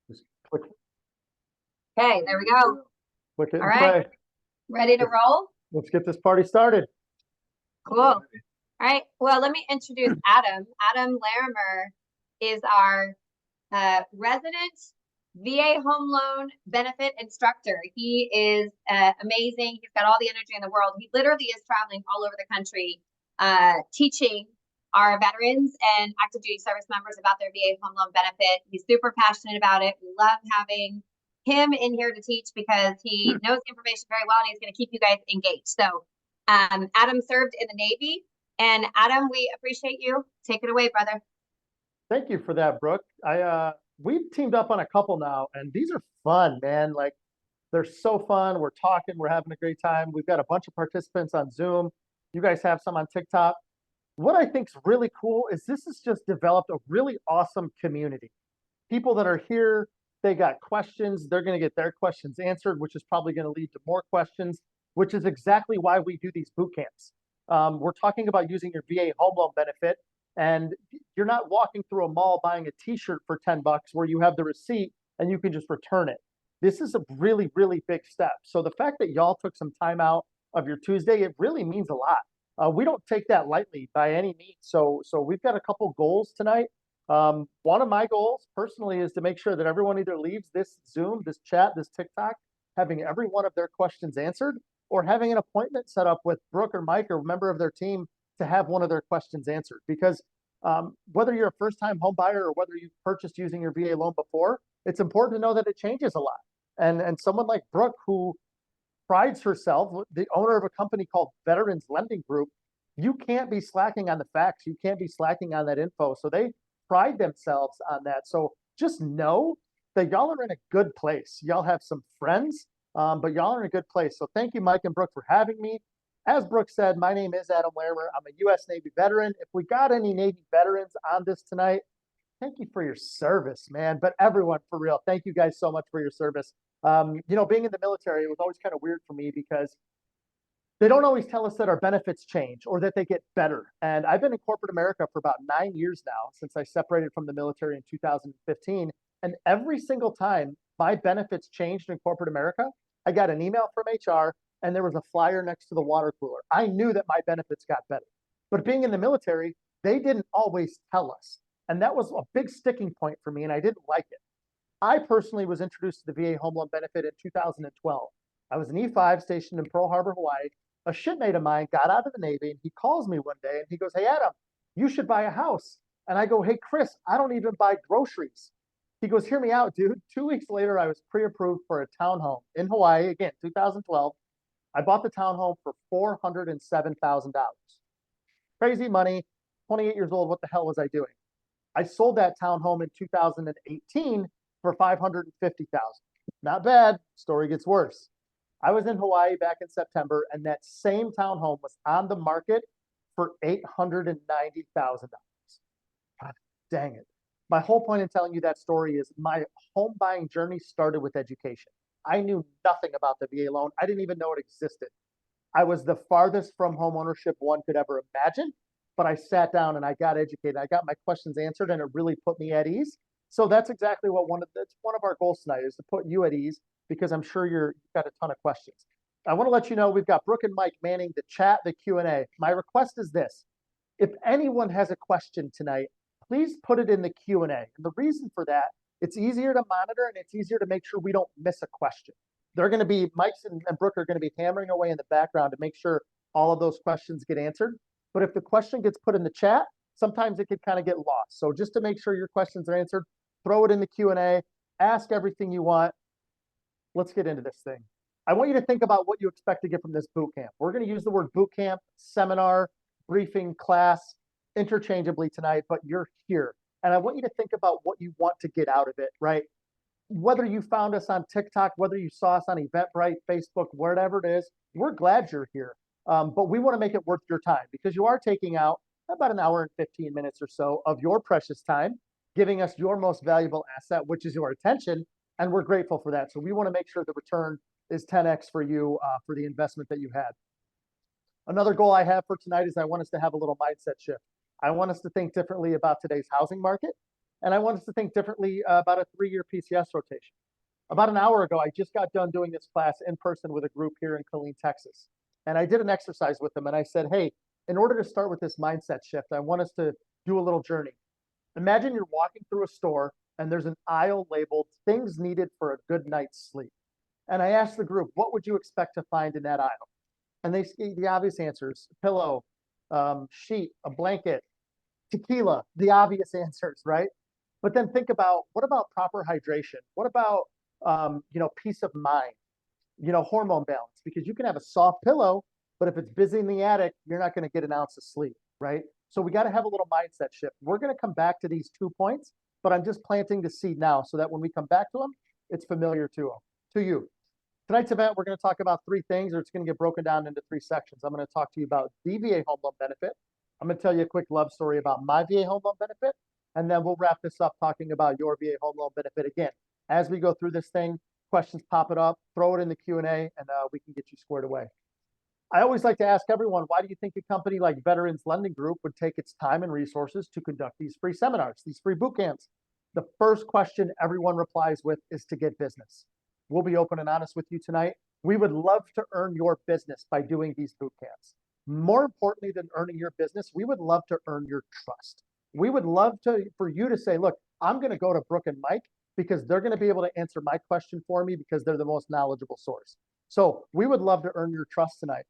Just click, Okay, there we go. click it All and right, play. ready to roll? Let's get this party started. Cool. All right, well, let me introduce Adam. Adam Larimer is our resident VA home loan benefit instructor. He is amazing. He's got all the energy in the world. He literally is traveling all over the country teaching our veterans and active duty service members about their VA home loan benefit. He's super passionate about it. We love having him in here to teach because he knows the information very well and he's going to keep you guys engaged. So Adam served in the Navy. And Adam, we appreciate you. Take it away, brother. Thank you for that, Brooke. We've teamed up on a couple now, and these are fun, man. Like they're so fun. We're talking, we're having a great time. We've got a bunch of participants on Zoom. You guys have some on TikTok. What I think is really cool is this has just developed a really awesome community. People that are here, they got questions. They're going to get their questions answered, which is probably going to lead to more questions, which is exactly why we do these boot camps. We're talking about using your VA home loan benefit, and you're not walking through a mall buying a t-shirt for 10 bucks where you have the receipt and you can just return it. This is a really, really big step. So the fact that y'all took some time out of your Tuesday, it really means a lot. We don't take that lightly by any means. So we've got a couple goals tonight. One of my goals personally is to make sure that everyone either leaves this Zoom, this chat, this TikTok, having every one of their questions answered, or having an appointment set up with Brooke or Mike or a member of their team to have one of their questions answered. Because whether you're a first-time home buyer or whether you've purchased using your VA loan before, it's important to know that it changes a lot. And someone like Brooke, who prides herself, the owner of a company called Veterans Lending Group, you can't be slacking on the facts. You can't be slacking on that info. So they pride themselves on that. So just know that y'all are in a good place. Y'all have some friends, but y'all are in a good place. So thank you, Mike and Brooke, for having me. As Brooke said, my name is Adam Larimer. I'm a U.S. Navy veteran. If we got any Navy veterans on this tonight, thank you for your service, man. But everyone, for real, thank you guys so much for your service. Being in the military, it was always kind of weird for me because they don't always tell us that our benefits change or that they get better. And I've been in corporate America for about 9 years now, since I separated from the military in 2015. And every single time my benefits changed in corporate America, I got an email from HR and there was a flyer next to the water cooler. I knew that my benefits got better. But being in the military, they didn't always tell us. And that was a big sticking point for me, and I didn't like it. I personally was introduced to the VA home loan benefit in 2012. I was an E5 stationed in Pearl Harbor, Hawaii. A shipmate of mine got out of the Navy and he calls me one day and he goes, "Hey, Adam, you should buy a house." And I go, "Hey, Chris, I don't even buy groceries." He goes, "Hear me out, dude." 2 weeks later, I was pre-approved for a townhome in Hawaii, again, 2012. I bought the townhome for $407,000. Crazy money. 28 years old. What the hell was I doing? I sold that townhome in 2018 for $550,000. Not bad. Story gets worse. I was in Hawaii back in September, and that same townhome was on the market for $890,000. God dang it. My whole point in telling you that story is my home buying journey started with education. I knew nothing about the VA loan. I didn't even know it existed. I was the farthest from home ownership one could ever imagine, but I sat down and I got educated. I got my questions answered, and it really put me at ease. So that's exactly what that's one of our goals tonight, is to put you at ease, because I'm sure you've got a ton of questions. I want to let you know we've got Brooke and Mike manning the chat, the Q&A. My request is this: if anyone has a question tonight, please put it in the Q&A. And the reason for that, it's easier to monitor and it's easier to make sure we don't miss a question. They're going to be, Mike's and Brooke are going to be hammering away in the background to make sure all of those questions get answered. But if the question gets put in the chat, sometimes it could kind of get lost. So just to make sure your questions are answered, throw it in the Q&A, ask everything you want. Let's get into this thing. I want you to think about what you expect to get from this boot camp. We're going to use the word boot camp, seminar, briefing, class interchangeably tonight, but you're here. And I want you to think about what you want to get out of it, right? Whether you found us on TikTok, whether you saw us on Eventbrite, Facebook, whatever it is, we're glad you're here. But we want to make it worth your time, because you are taking out about an hour and 15 minutes or so of your precious time, giving us your most valuable asset, which is your attention. And we're grateful for that. So we want to make sure the return is 10x for you for the investment that you had. Another goal I have for tonight is I want us to have a little mindset shift. I want us to think differently about today's housing market. And I want us to think differently about a 3-year PCS rotation. About an hour ago, I just got done doing this class in person with a group here in Killeen, Texas. And I did an exercise with them and I said, hey, in order to start with this mindset shift, I want us to do a little journey. Imagine you're walking through a store and there's an aisle labeled things needed for a good night's sleep. And I asked the group, what would you expect to find in that aisle? And they gave the obvious answers: pillow, sheet, a blanket, tequila, the obvious answers, right? But then think about, what about proper hydration? What about, peace of mind? Hormone balance, because you can have a soft pillow, but if it's busy in the attic, you're not going to get an ounce of sleep, right? So we got to have a little mindset shift. We're going to come back to these 2 points, but I'm just planting the seed now so that when we come back to them, it's familiar to you. Tonight's event, we're going to talk about 3 things, or it's going to get broken down into 3 sections. I'm going to talk to you about the VA home loan benefit. I'm going to tell you a quick love story about my VA home loan benefit, and then we'll wrap this up talking about your VA home loan benefit. Again, as we go through this thing, questions pop it up, throw it in the Q&A, and we can get you squared away. I always like to ask everyone, why do you think a company like Veterans Lending Group would take its time and resources to conduct these free seminars, these free boot camps? The first question everyone replies with is to get business. We'll be open and honest with you tonight. We would love to earn your business by doing these boot camps. More importantly than earning your business, we would love to earn your trust. We would love for you to say, look, I'm going to go to Brooke and Mike because they're going to be able to answer my question for me because they're the most knowledgeable source. So we would love to earn your trust tonight.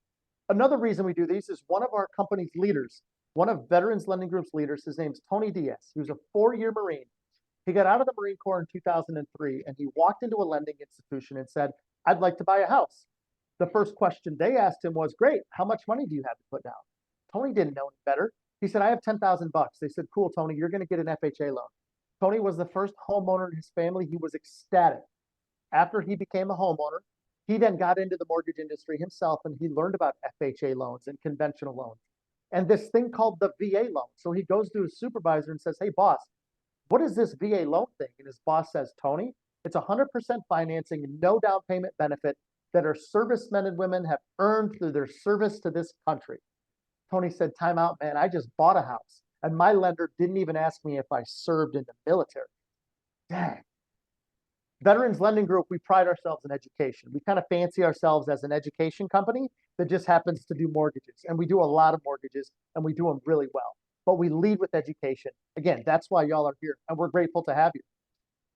Another reason we do these is one of our company's leaders, one of Veterans Lending Group's leaders, his name's Tony Diaz. He was a 4-year Marine. He got out of the Marine Corps in 2003, and he walked into a lending institution and said, I'd like to buy a house. The first question they asked him was, great, how much money do you have to put down? Tony didn't know any better. He said, I have $10,000. They said, cool, Tony, you're going to get an FHA loan. Tony was the first homeowner in his family. He was ecstatic. After he became a homeowner, he then got into the mortgage industry himself, and he learned about FHA loans and conventional loans and this thing called the VA loan. So he goes to his supervisor and says, hey, boss, what is this VA loan thing? And his boss says, Tony, it's 100% financing, no down payment benefit that our servicemen and women have earned through their service to this country. Tony said, time out, man, I just bought a house and my lender didn't even ask me if I served in the military. Dang. Veterans Lending Group, we pride ourselves in education. We kind of fancy ourselves as an education company that just happens to do mortgages. And we do a lot of mortgages and we do them really well. But we lead with education. Again, that's why y'all are here, and we're grateful to have you.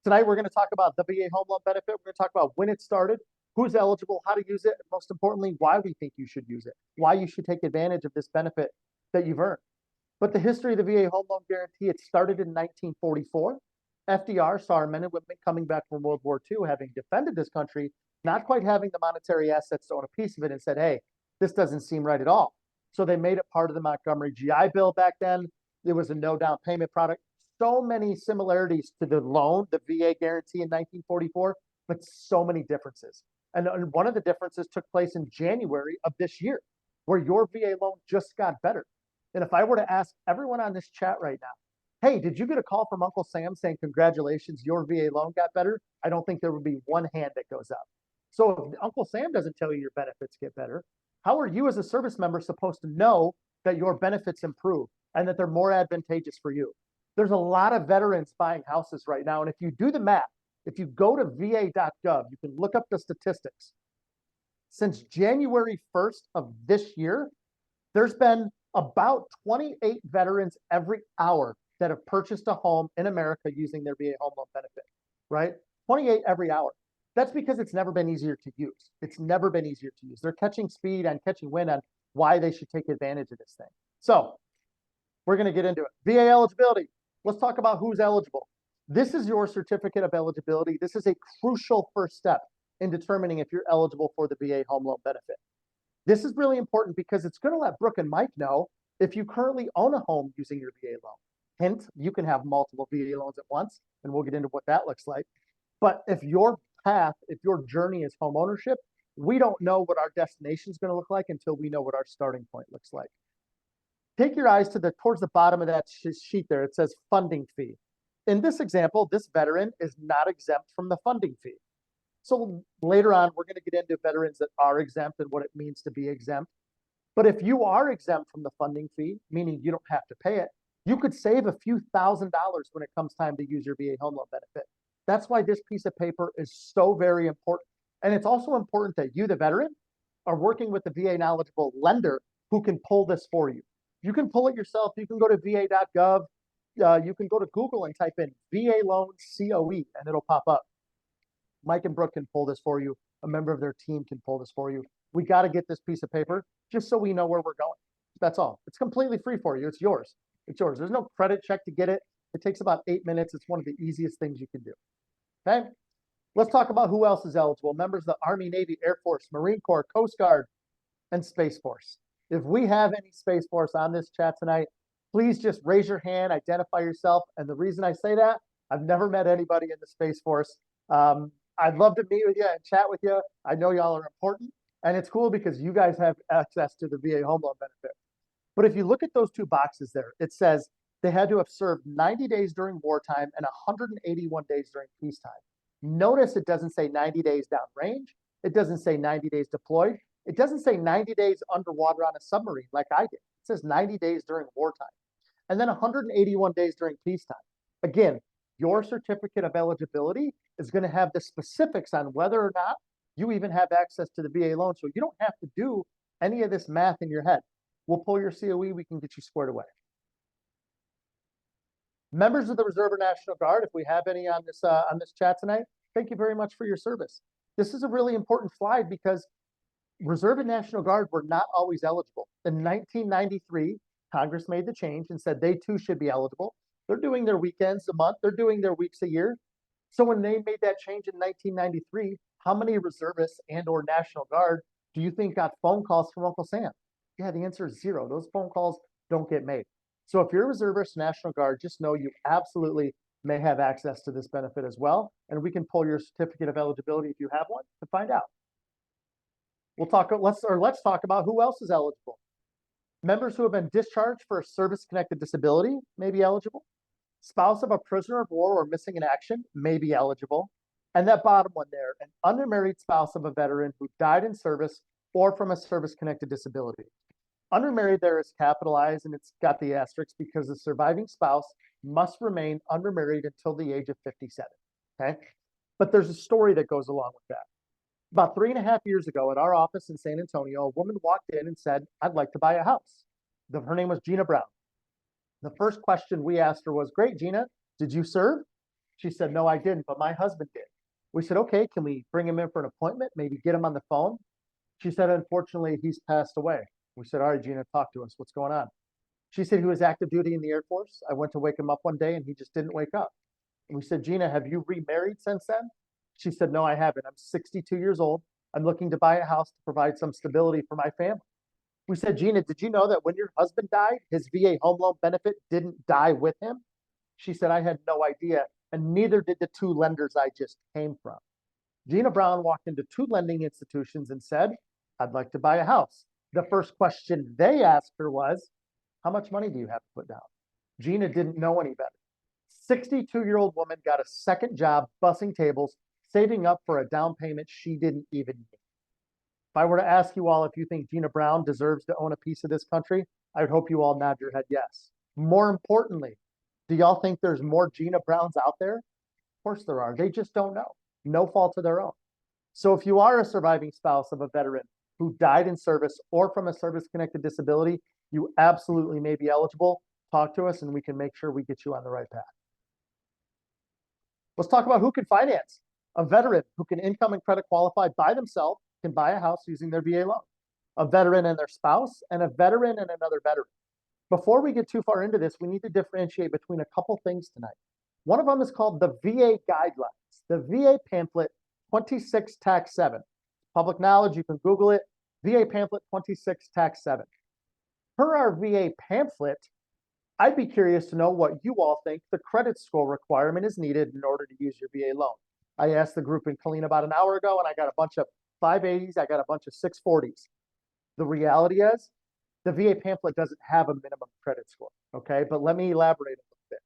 Tonight, we're going to talk about the VA home loan benefit. We're going to talk about when it started, who's eligible, how to use it, and most importantly, why we think you should use it, why you should take advantage of this benefit that you've earned. But the history of the VA home loan guarantee, it started in 1944. FDR saw our men and women coming back from World War II, having defended this country, not quite having the monetary assets to own a piece of it, and said, hey, this doesn't seem right at all. So they made it part of the Montgomery GI Bill back then. It was a no down payment product. So many similarities to the loan, the VA guarantee in 1944, but so many differences. And one of the differences took place in January of this year, where your VA loan just got better. And if I were to ask everyone on this chat right now, hey, did you get a call from Uncle Sam saying, congratulations, your VA loan got better? I don't think there would be one hand that goes up. So if Uncle Sam doesn't tell you your benefits get better, how are you as a service member supposed to know that your benefits improve and that they're more advantageous for you? There's a lot of veterans buying houses right now. And if you do the math, if you go to va.gov, you can look up the statistics. Since January 1st of this year, there's been about 28 veterans every hour that have purchased a home in America using their VA home loan benefit, right? 28 every hour. That's because it's never been easier to use. It's never been easier to use. They're catching speed and catching wind on why they should take advantage of this thing. So we're going to get into it. VA eligibility. Let's talk about who's eligible. This is your certificate of eligibility. This is a crucial first step in determining if you're eligible for the VA home loan benefit. This is really important because it's going to let Brooke and Mike know if you currently own a home using your VA loan. Hint, you can have multiple VA loans at once, and we'll get into what that looks like. But if your path, if your journey is home ownership, we don't know what our destination is going to look like until we know what our starting point looks like. Take your eyes towards the bottom of that sheet there. It says funding fee. In this example, this veteran is not exempt from the funding fee. So later on, we're going to get into veterans that are exempt and what it means to be exempt. But if you are exempt from the funding fee, meaning you don't have to pay it, You could save a few $1,000s when it comes time to use your VA home loan benefit. That's why this piece of paper is so very important. And it's also important that you, the veteran, are working with the VA knowledgeable lender who can pull this for you. You can pull it yourself. You can go to va.gov. You can go to Google and type in VA loan COE and it'll pop up. Mike and Brooke can pull this for you. A member of their team can pull this for you. We got to get this piece of paper just so we know where we're going. That's all. It's completely free for you. It's yours. It's yours. There's no credit check to get it. It takes about 8 minutes. It's one of the easiest things you can do. Okay. Let's talk about who else is eligible. Members of the Army, Navy, Air Force, Marine Corps, Coast Guard, and Space Force. If we have any Space Force on this chat tonight, please just raise your hand, identify yourself. And the reason I say that, I've never met anybody in the Space Force. I'd love to meet with you and chat with you. I know y'all are important. And it's cool because you guys have access to the VA home loan benefit. But if you look at those two boxes there, it says they had to have served 90 days during wartime and 181 days during peacetime. Notice it doesn't say 90 days downrange. It doesn't say 90 days deployed. It doesn't say 90 days underwater on a submarine like I did. It says 90 days during wartime and then 181 days during peacetime. Again, your certificate of eligibility is going to have the specifics on whether or not you even have access to the VA loan. So you don't have to do any of this math in your head. We'll pull your COE. We can get you squared away. Members of the Reserve or National Guard, if we have any on this chat tonight, thank you very much for your service. This is a really important slide because Reserve and National Guard were not always eligible. In 1993, Congress made the change and said they too should be eligible. They're doing their weekends a month. They're doing their weeks a year. So when they made that change in 1993, how many reservists and or National Guard do you think got phone calls from Uncle Sam? Yeah, the answer is zero. Those phone calls don't get made. So if you're a reservist, National Guard, just know you absolutely may have access to this benefit as well. And we can pull your certificate of eligibility if you have one to find out. Let's talk about who else is eligible. Members who have been discharged for a service-connected disability may be eligible. Spouse of a prisoner of war or missing in action may be eligible. And that bottom one there, an unmarried spouse of a veteran who died in service or from a service-connected disability. Undermarried there is capitalized and it's got the asterisk because the surviving spouse must remain undermarried until the age of 57. Okay. But there's a story that goes along with that. About 3.5 years ago at our office in San Antonio, a woman walked in and said, I'd like to buy a house. Her name was Gina Brown. The first question we asked her was, great, Gina, did you serve? She said, no, I didn't, but my husband did. We said, okay, can we bring him in for an appointment? Maybe get him on the phone? She said, unfortunately, he's passed away. We said, all right, Gina, talk to us. What's going on? She said he was active duty in the Air Force. I went to wake him up one day and he just didn't wake up. And we said, Gina, have you remarried since then? She said, no, I haven't. I'm 62 years old. I'm looking to buy a house to provide some stability for my family. We said, Gina, did you know that when your husband died, his VA home loan benefit didn't die with him? She said, I had no idea. And neither did the two lenders I just came from. Gina Brown walked into two lending institutions and said, I'd like to buy a house. The first question they asked her was, how much money do you have to put down? Gina didn't know any better. 62-year-old woman got a second job bussing tables, saving up for a down payment she didn't even need. If I were to ask you all if you think Gina Brown deserves to own a piece of this country, I would hope you all nod your head yes. More importantly, do y'all think there's more Gina Browns out there? Of course there are. They just don't know. No fault of their own. So if you are a surviving spouse of a veteran who died in service or from a service-connected disability, you absolutely may be eligible. Talk to us and we can make sure we get you on the right path. Let's talk about who can finance. A veteran who can income and credit qualify by themselves can buy a house using their VA loan. A veteran and their spouse, and a veteran and another veteran. Before we get too far into this, we need to differentiate between a couple things tonight. One of them is called the VA Guidelines, the VA Pamphlet 26 Tax 7. Public knowledge, you can Google it, VA Pamphlet 26 Tax 7. Per our VA pamphlet, I'd be curious to know what you all think the credit score requirement is needed in order to use your VA loan. I asked the group in Colleen about an hour ago, and I got a bunch of 580s, I got a bunch of 640s. The reality is, the VA pamphlet doesn't have a minimum credit score, okay? But let me elaborate a little bit.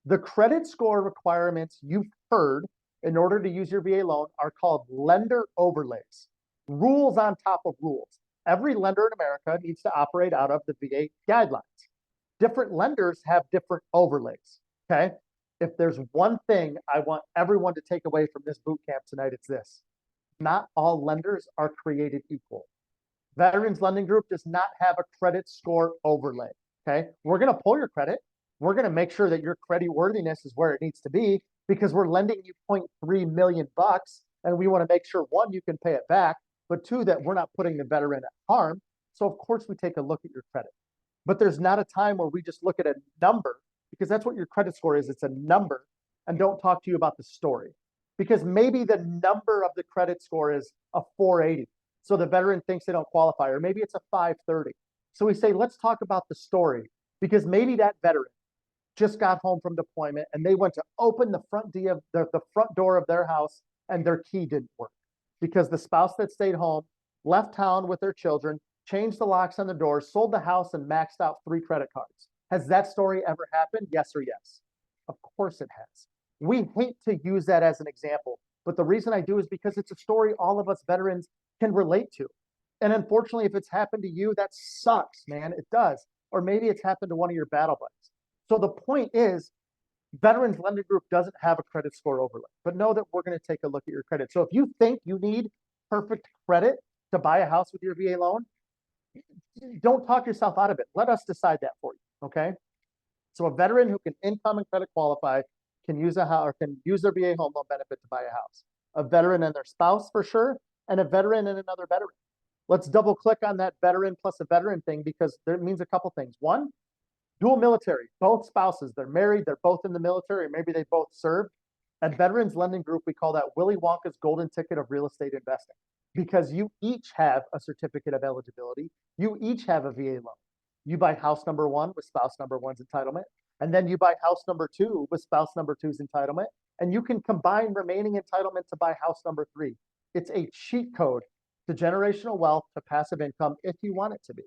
The credit score requirements you've heard in order to use your VA loan are called lender overlays, rules on top of rules. Every lender in America needs to operate out of the VA guidelines. different lenders have different overlays. Okay. If there's one thing I want everyone to take away from this boot camp tonight, it's this: not all lenders are created equal. Veterans Lending Group does not have a credit score overlay. Okay. We're going to pull your credit. We're going to make sure that your credit worthiness is where it needs to be because we're lending you 0.3 million bucks. And we want to make sure, one, you can pay it back, but two, that we're not putting the veteran at harm. So of course we take a look at your credit, but there's not a time where we just look at a number, because that's what your credit score is. It's a number, and don't talk to you about the story, because maybe the number of the credit score is a 480. So the veteran thinks they don't qualify, or maybe it's a 530. So we say, let's talk about the story, because maybe that veteran just got home from deployment and they went to open the front door of their house and their key didn't work because the spouse that stayed home left town with their children, changed the locks on the doors, sold the house, and maxed out 3 credit cards. Has that story ever happened? Yes or yes? Of course it has. We hate to use that as an example, but the reason I do is because it's a story all of us veterans can relate to. And unfortunately, if it's happened to you, that sucks, man. It does. Or maybe it's happened to one of your battle buddies. So the point is, Veterans Lending Group doesn't have a credit score overlay, but know that we're going to take a look at your credit. So if you think you need perfect credit to buy a house with your VA loan, don't talk yourself out of it. Let us decide that for you, okay? So a veteran who can income and credit qualify can use a house or can use their VA home loan benefit to buy a house. A veteran and their spouse for sure, and a veteran and another veteran. Let's double click on that veteran plus a veteran thing because it means a couple things. One, dual military, both spouses, they're married, they're both in the military, or maybe they both served. At Veterans Lending Group, we call that Willy Wonka's golden ticket of real estate investing because you each have a certificate of eligibility. You each have a VA loan. You buy house number 1 with spouse number 1's entitlement, and then you buy house number 2 with spouse number 2's entitlement, and you can combine remaining entitlement to buy house number 3. It's a cheat code to generational wealth, to passive income if you want it to be.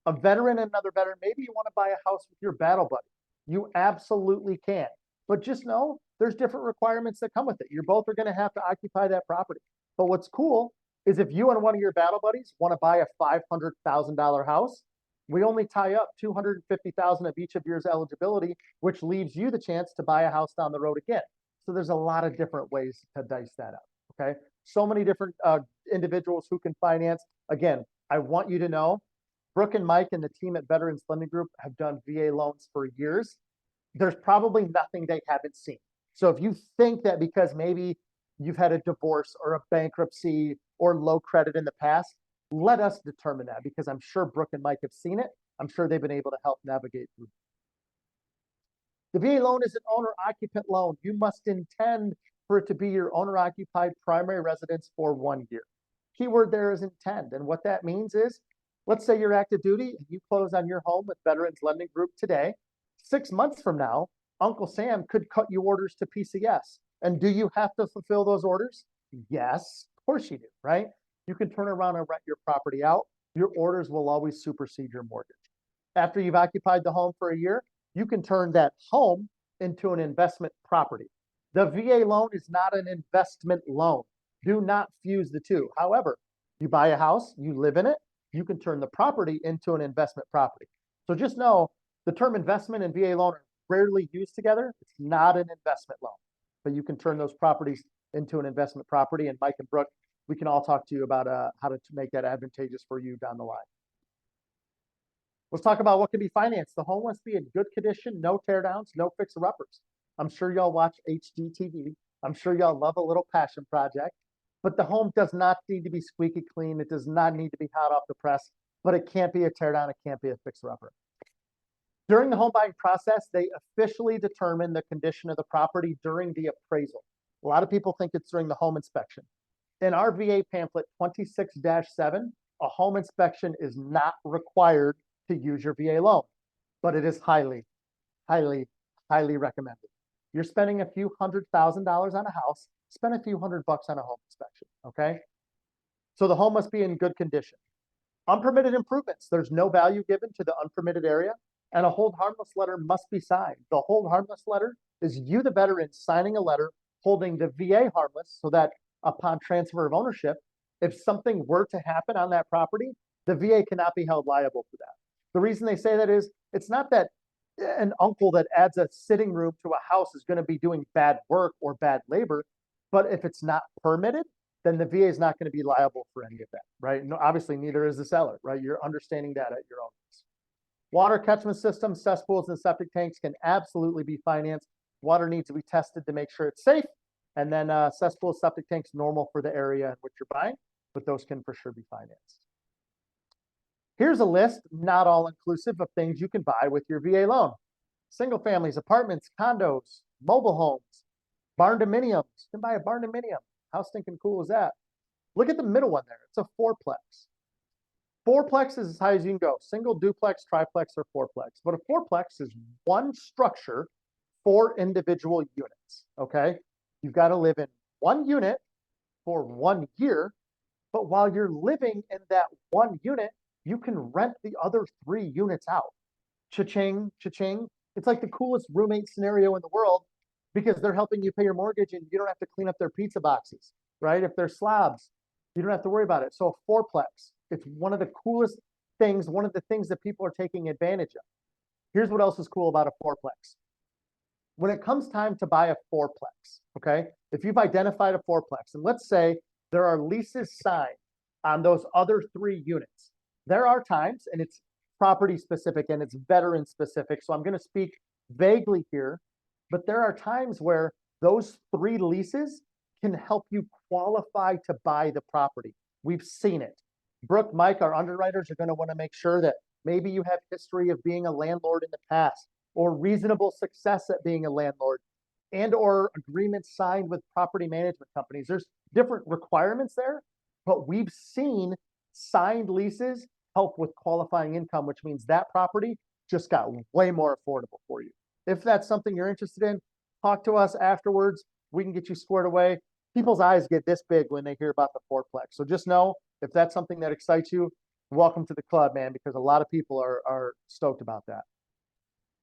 A veteran and another veteran, maybe you want to buy a house with your battle buddy. You absolutely can. But just know there's different requirements that come with it. You both are going to have to occupy that property. But what's cool is if you and one of your battle buddies want to buy a $500,000 house, we only tie up $250,000 of each of yours eligibility, which leaves you the chance to buy a house down the road again. So there's a lot of different ways to dice that up. Okay. So many different individuals who can finance. Again, I want you to know, Brooke and Mike and the team at Veterans Lending Group have done VA loans for years. There's probably nothing they haven't seen. So if you think that because maybe you've had a divorce or a bankruptcy or low credit in the past, let us determine that because I'm sure Brooke and Mike have seen it. I'm sure they've been able to help navigate through. The VA loan is an owner-occupant loan. You must intend for it to be your owner-occupied primary residence for 1 year. Keyword there is intend. And what that means is, let's say you're active duty and you close on your home with Veterans Lending Group today. 6 months from now, Uncle Sam could cut you orders to PCS. And do you have to fulfill those orders? Yes, of course you do, right? You can turn around and rent your property out. Your orders will always supersede your mortgage. After you've occupied the home for a year, you can turn that home into an investment property. The VA loan is not an investment loan. Do not fuse the two. However, you buy a house, you live in it, you can turn the property into an investment property. So just know the term investment and VA loan are rarely used together. It's not an investment loan, but you can turn those properties into an investment property. And Mike and Brooke, we can all talk to you about how to make that advantageous for you down the line. Let's talk about what can be financed. The home must be in good condition, no teardowns, no fixer-uppers. I'm sure y'all watch HGTV. I'm sure y'all love a little passion project, but the home does not need to be squeaky clean. It does not need to be hot off the press, but it can't be a teardown. It can't be a fixer-upper. During the home buying process, they officially determine the condition of the property during the appraisal. A lot of people think it's during the home inspection. In our VA pamphlet 26-7, a home inspection is not required to use your VA loan, but it is highly, highly, highly recommended. You're spending a few $100,000 on a house, spend a few $100 on a home inspection, okay? So the home must be in good condition. Unpermitted improvements, there's no value given to the unpermitted area, and a hold harmless letter must be signed. The hold harmless letter is you, the veteran, signing a letter holding the VA harmless so that upon transfer of ownership, if something were to happen on that property, the VA cannot be held liable for that. The reason they say that is it's not that an uncle that adds a sitting room to a house is going to be doing bad work or bad labor. But if it's not permitted, then the VA is not going to be liable for any of that, right? No, obviously, neither is the seller, right? You're understanding that at your own risk. Water catchment systems, cesspools, and septic tanks can absolutely be financed. Water needs to be tested to make sure it's safe. And then cesspools, septic tanks, normal for the area in which you're buying, but those can for sure be financed. Here's a list, not all inclusive, of things you can buy with your VA loan. Single families, apartments, condos, mobile homes, barn dominiums. You can buy a barn dominium. How stinking cool is that? Look at the middle one there. It's a fourplex. Fourplex is as high as you can go. Single, duplex, triplex, or fourplex. But a fourplex is one structure, 4 individual units, okay? You've got to live in one unit for 1 year, but while you're living in that one unit, you can rent the other 3 units out. Cha-ching, cha-ching. It's like the coolest roommate scenario in the world because they're helping you pay your mortgage and you don't have to clean up their pizza boxes, right? If they're slabs, you don't have to worry about it. So a fourplex, it's one of the coolest things, one of the things that people are taking advantage of. Here's what else is cool about a fourplex. When it comes time to buy a fourplex, okay, if you've identified a fourplex, and let's say there are leases signed on those other 3 units, there are times, and it's property specific and it's veteran specific, so I'm going to speak vaguely here, but there are times where those 3 leases can help you qualify to buy the property. We've seen it. Brooke, Mike, our underwriters are going to want to make sure that maybe you have history of being a landlord in the past or reasonable success at being a landlord and or agreements signed with property management companies. There's different requirements there, but we've seen signed leases help with qualifying income, which means that property just got way more affordable for you. If that's something you're interested in, talk to us afterwards. We can get you squared away. People's eyes get this big when they hear about the fourplex. So just know if that's something that excites you, welcome to the club, man, because a lot of people are stoked about that.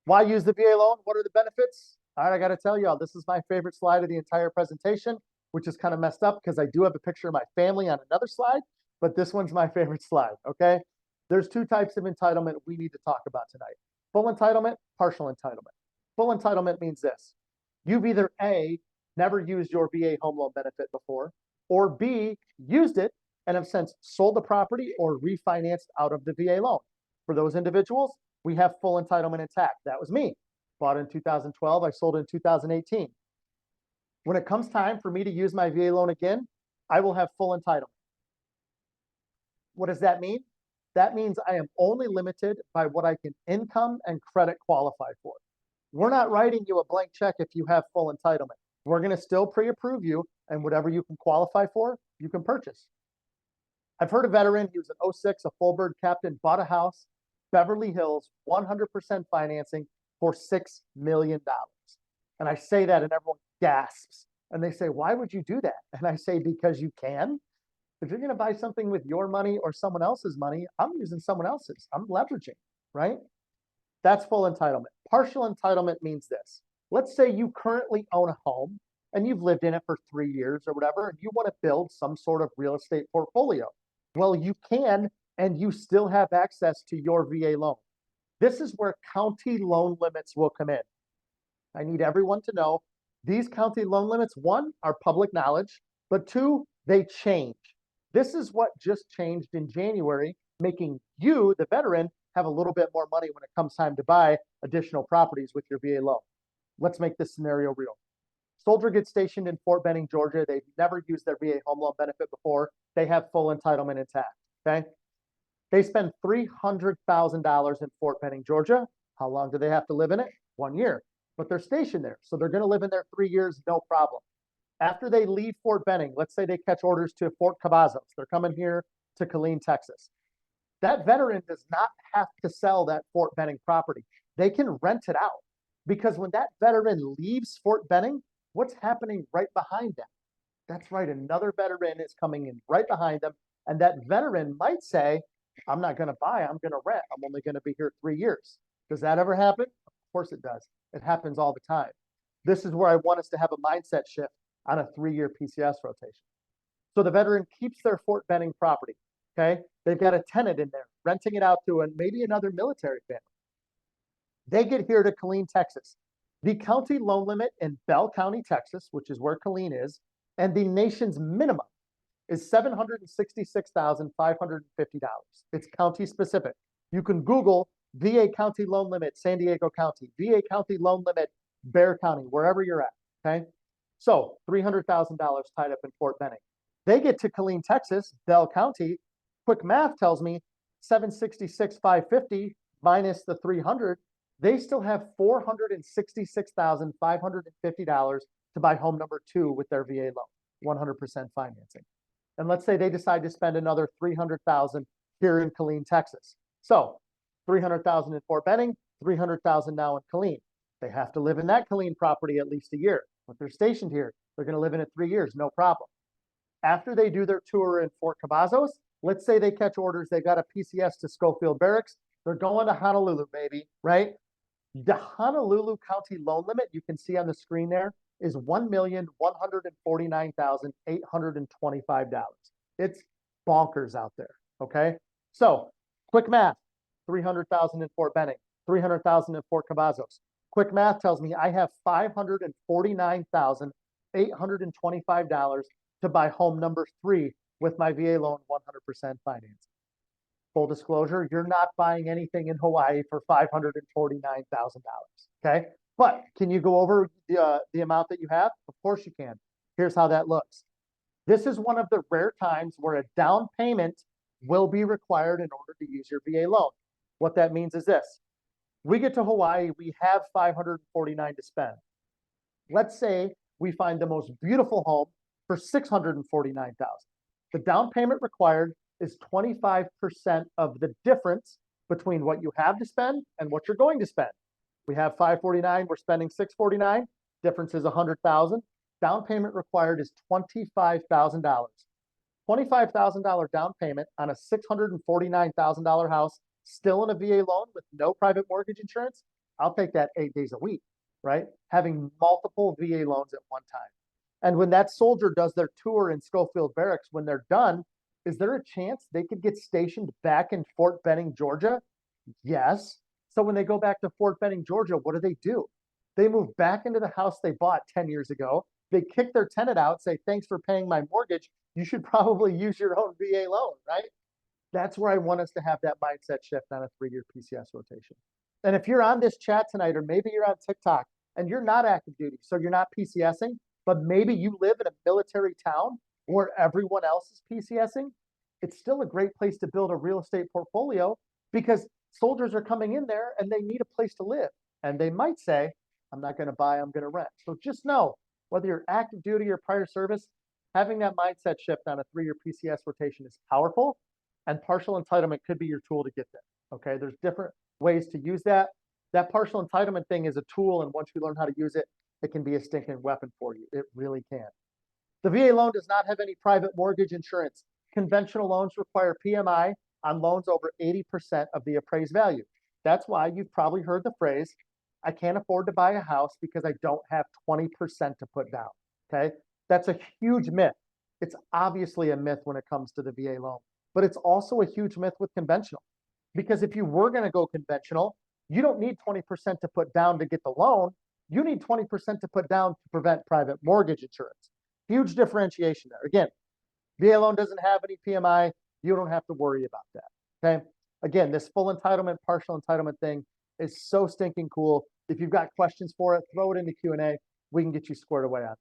Why use the VA loan? What are the benefits? All right, I got to tell y'all, this is my favorite slide of the entire presentation, which is kind of messed up because I do have a picture of my family on another slide, but this one's my favorite slide, okay? There's 2 types of entitlement we need to talk about tonight. Full entitlement, partial entitlement. Full entitlement means this. You've either A, never used your VA home loan benefit before, or B, used it and have since sold the property or refinanced out of the VA loan. For those individuals, we have full entitlement intact. That was me. Bought in 2012, I sold in 2018. When it comes time for me to use my VA loan again, I will have full entitlement. What does that mean? That means I am only limited by what I can income and credit qualify for. We're not writing you a blank check if you have full entitlement. We're going to still pre-approve you, and whatever you can qualify for, you can purchase. I've heard a veteran, he was an 06, a full bird captain, bought a house, Beverly Hills, 100% financing for $6 million. And I say that and everyone gasps. And they say, why would you do that? And I say, because you can. If you're going to buy something with your money or someone else's money, I'm using someone else's. I'm leveraging, right? That's full entitlement. Partial entitlement means this. Let's say you currently own a home and you've lived in it for 3 years or whatever, and you want to build some sort of real estate portfolio. Well, you can, and you still have access to your VA loan. This is where county loan limits will come in. I need everyone to know these county loan limits, 1, are public knowledge, but 2, they change. This is what just changed in January, making you, the veteran, have a little bit more money when it comes time to buy additional properties with your VA loan. Let's make this scenario real. Soldier gets stationed in Fort Benning, Georgia. They've never used their VA home loan benefit before. They have full entitlement intact, okay? They spend $300,000 in Fort Benning, Georgia. How long do they have to live in it? 1 year. But they're stationed there, so they're going to live in there 3 years, no problem. After they leave Fort Benning, let's say they catch orders to Fort Cavazos. They're coming here to Killeen, Texas. That veteran does not have to sell that Fort Benning property. They can rent it out because when that veteran leaves Fort Benning, what's happening right behind them? That's right, another veteran is coming in right behind them, and that veteran might say, I'm not going to buy, I'm going to rent. I'm only going to be here 3 years. Does that ever happen? Of course it does. It happens all the time. This is where I want us to have a mindset shift on a 3-year PCS rotation. So the veteran keeps their Fort Benning property, okay? They've got a tenant in there, renting it out to maybe another military family. They get here to Killeen, Texas. The county loan limit in Bell County, Texas, which is where Killeen is, and the nation's minimum is $766,550. It's county specific. You can Google VA county loan limit, San Diego County, VA county loan limit, Bear County, wherever you're at. Okay. So $300,000 tied up in Fort Benning. They get to Killeen, Texas, Bell County. Quick math tells me 766,550 minus the 300. They still have $466,550 to buy home number 2 with their VA loan, 100% financing. And let's say they decide to spend another 300,000 here in Killeen, Texas. So 300,000 in Fort Benning, 300,000 now in Killeen. They have to live in that Killeen property at least a year. If they're stationed here, they're going to live in it 3 years, no problem. After they do their tour in Fort Cavazos, let's say they catch orders, they got a PCS to Schofield Barracks, they're going to Honolulu, baby, right? The Honolulu County loan limit you can see on the screen there is $1,149,825. It's bonkers out there. Okay. So quick math, 300,000 in Fort Benning, 300,000 in Fort Cavazos. Quick math tells me I have $549,825 to buy home number 3 with my VA loan 100% financing. Full disclosure, you're not buying anything in Hawaii for $549,000. Okay. But can you go over the amount that you have? Of course you can. Here's how that looks. This is one of the rare times where a down payment will be required in order to use your VA loan. What that means is this. We get to Hawaii, we have $549 to spend. Let's say we find the most beautiful home for $649,000. The down payment required is 25% of the difference between what you have to spend and what you're going to spend. We have $549, we're spending $649, difference is $100,000. Down payment required is $25,000. $25,000 down payment on a $649,000 house, still in a VA loan with no private mortgage insurance. I'll take that 8 days a week, right? Having multiple VA loans at one time. And when that soldier does their tour in Schofield Barracks, when they're done, is there a chance they could get stationed back in Fort Benning, Georgia? Yes. So when they go back to Fort Benning, Georgia, what do? They move back into the house they bought 10 years ago. They kick their tenant out, say, thanks for paying my mortgage. You should probably use your own VA loan, right? That's where I want us to have that mindset shift on a 3-year PCS rotation. And if you're on this chat tonight, or maybe you're on TikTok and you're not active duty, so you're not PCSing, but maybe you live in a military town where everyone else is PCSing, it's still a great place to build a real estate portfolio because soldiers are coming in there and they need a place to live. And they might say, I'm not going to buy, I'm going to rent. So just know, whether you're active duty or prior service, having that mindset shift on a 3-year PCS rotation is powerful, and partial entitlement could be your tool to get there. Okay, there's different ways to use that. That partial entitlement thing is a tool, and once you learn how to use it, it can be a stinking weapon for you. It really can. The VA loan does not have any private mortgage insurance. Conventional loans require PMI on loans over 80% of the appraised value. That's why you've probably heard the phrase, I can't afford to buy a house because I don't have 20% to put down. Okay, that's a huge myth. It's obviously a myth when it comes to the VA loan, but it's also a huge myth with conventional. Because if you were going to go conventional, you don't need 20% to put down to get the loan. You need 20% to put down to prevent private mortgage insurance. Huge differentiation there. Again, VA loan doesn't have any PMI. You don't have to worry about that. Okay. Again, this full entitlement, partial entitlement thing is so stinking cool. If you've got questions for it, throw it in the Q&A. We can get you squared away on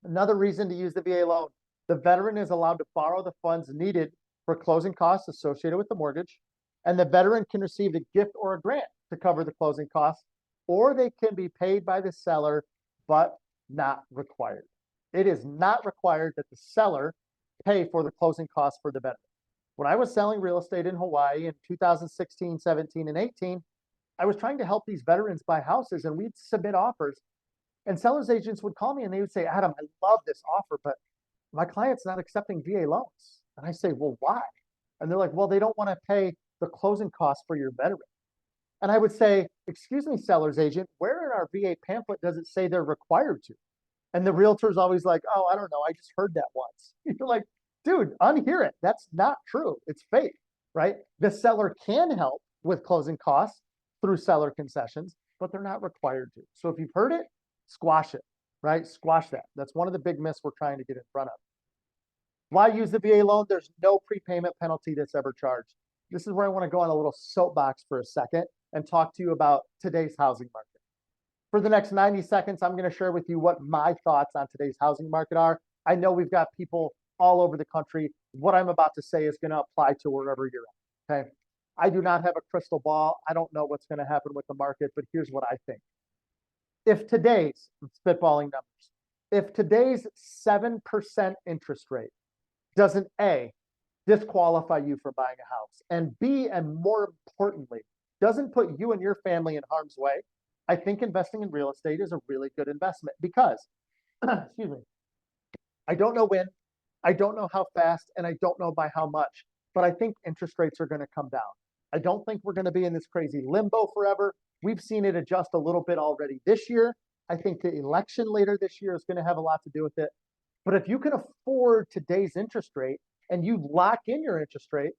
that. Another reason to use the VA loan, the veteran is allowed to borrow the funds needed for closing costs associated with the mortgage, and the veteran can receive a gift or a grant to cover the closing costs, or they can be paid by the seller, but not required. It is not required that the seller pay for the closing costs for the veteran. When I was selling real estate in Hawaii in 2016, 17, and 18, I was trying to help these veterans buy houses, and we'd submit offers. And sellers agents would call me and they would say, Adam, I love this offer, but my client's not accepting VA loans. And I say, well, why? And they're like, well, they don't want to pay the closing costs for your veteran. And I would say, excuse me, seller's agent, where in our VA pamphlet does it say they're required to? And the realtor's always like, oh, I don't know. I just heard that once. You're like, dude, unhear it. That's not true. It's fake, right? The seller can help with closing costs, through seller concessions, but they're not required to. So if you've heard it, squash it, right? Squash that. That's one of the big myths we're trying to get in front of. Why use the VA loan? There's no prepayment penalty that's ever charged. This is where I want to go on a little soapbox for a second and talk to you about today's housing market. For the next 90 seconds, I'm going to share with you what my thoughts on today's housing market are. I know we've got people all over the country. What I'm about to say is going to apply to wherever you're at, okay? I do not have a crystal ball. I don't know what's going to happen with the market, but here's what I think. If today's, spitballing numbers, if today's 7% interest rate doesn't A, disqualify you from buying a house, and B, and more importantly, doesn't put you and your family in harm's way, I think investing in real estate is a really good investment because, excuse me, I don't know when, I don't know how fast, and I don't know by how much, but I think interest rates are going to come down. I don't think we're going to be in this crazy limbo forever. We've seen it adjust a little bit already this year. I think the election later this year is going to have a lot to do with it. But if you can afford today's interest rate and you lock in your interest rate,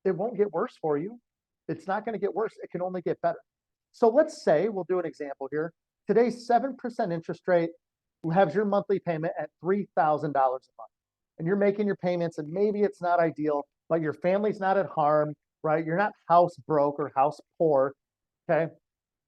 it won't get worse for you. It's not going to get worse. It can only get better. So let's say, we'll do an example here. Today's 7% interest rate has your monthly payment at $3,000 a month. And you're making your payments, and maybe it's not ideal, but your family's not at harm, right? You're not house broke or house poor, okay?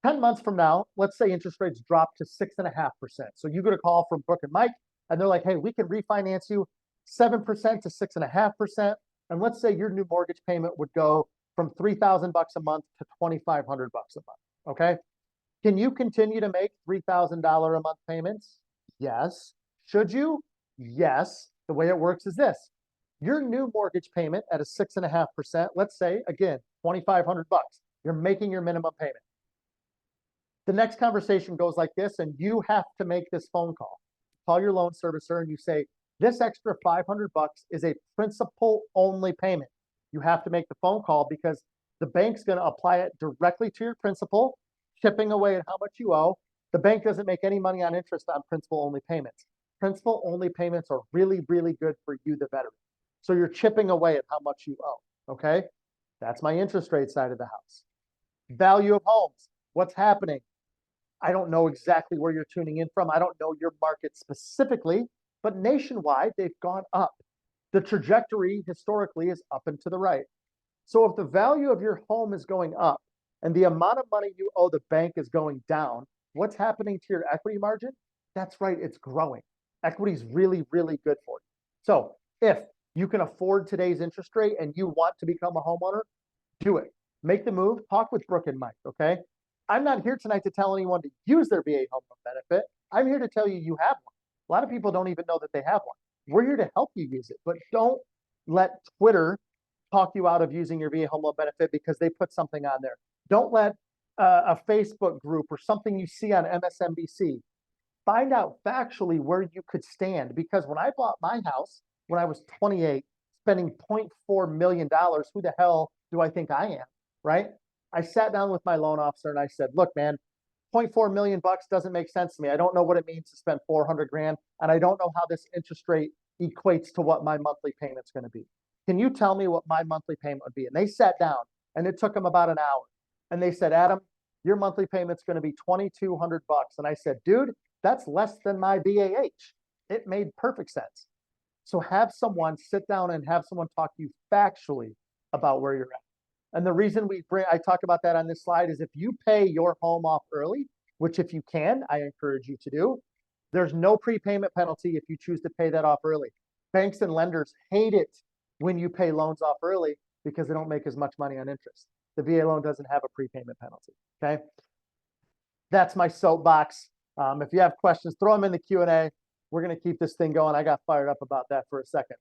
10 months from now, let's say interest rates drop to 6.5%. So you get a call from Brooke and Mike, and they're like, hey, we can refinance you 7% to 6.5%. And let's say your new mortgage payment would go from $3,000 a month to $2,500 a month, okay? Can you continue to make $3,000 a month payments? Yes. Should you? Yes. The way it works is this. Your new mortgage payment at a 6.5%, let's say, again, $2,500. You're making your minimum payment. The next conversation goes like this, and you have to make this phone call. Call your loan servicer and you say, this extra $500 is a principal only payment. You have to make the phone call because the bank's going to apply it directly to your principal, chipping away at how much you owe. The bank doesn't make any money on interest on principal only payments. Principal only payments are really, really good for you, the veteran. So you're chipping away at how much you owe, okay? That's my interest rate side of the house. Value of homes, what's happening? I don't know exactly where you're tuning in from. I don't know your market specifically, but nationwide, they've gone up. The trajectory historically is up and to the right. So if the value of your home is going up and the amount of money you owe the bank is going down, what's happening to your equity margin? That's right, it's growing. Equity is really, really good for you. So if you can afford today's interest rate and you want to become a homeowner, do it. Make the move. Talk with Brooke and Mike, okay? I'm not here tonight to tell anyone to use their VA home loan benefit. I'm here to tell you you have one. A lot of people don't even know that they have one. We're here to help you use it, but don't let Twitter talk you out of using your VA home loan benefit because they put something on there. Don't let a Facebook group or something you see on MSNBC find out factually where you could stand. Because when I bought my house when I was 28, spending $0.4 million, who the hell do I think I am, right? I sat down with my loan officer and I said, look, man, $0.4 million doesn't make sense to me. I don't know what it means to spend 400 grand, and I don't know how this interest rate equates to what my monthly payment's going to be. Can you tell me what my monthly payment would be? And they sat down, and it took them about an hour. And they said, Adam, your monthly payment's going to be $2,200. And I said, dude, that's less than my BAH. It made perfect sense. So have someone sit down and have someone talk to you factually about where you're at. And the reason I talk about that on this slide is if you pay your home off early, which if you can, I encourage you to do, there's no prepayment penalty if you choose to pay that off early. Banks and lenders hate it when you pay loans off early because they don't make as much money on interest. The VA loan doesn't have a prepayment penalty, okay? That's my soapbox. If you have questions, throw them in the Q&A. We're going to keep this thing going. I got fired up about that for a second.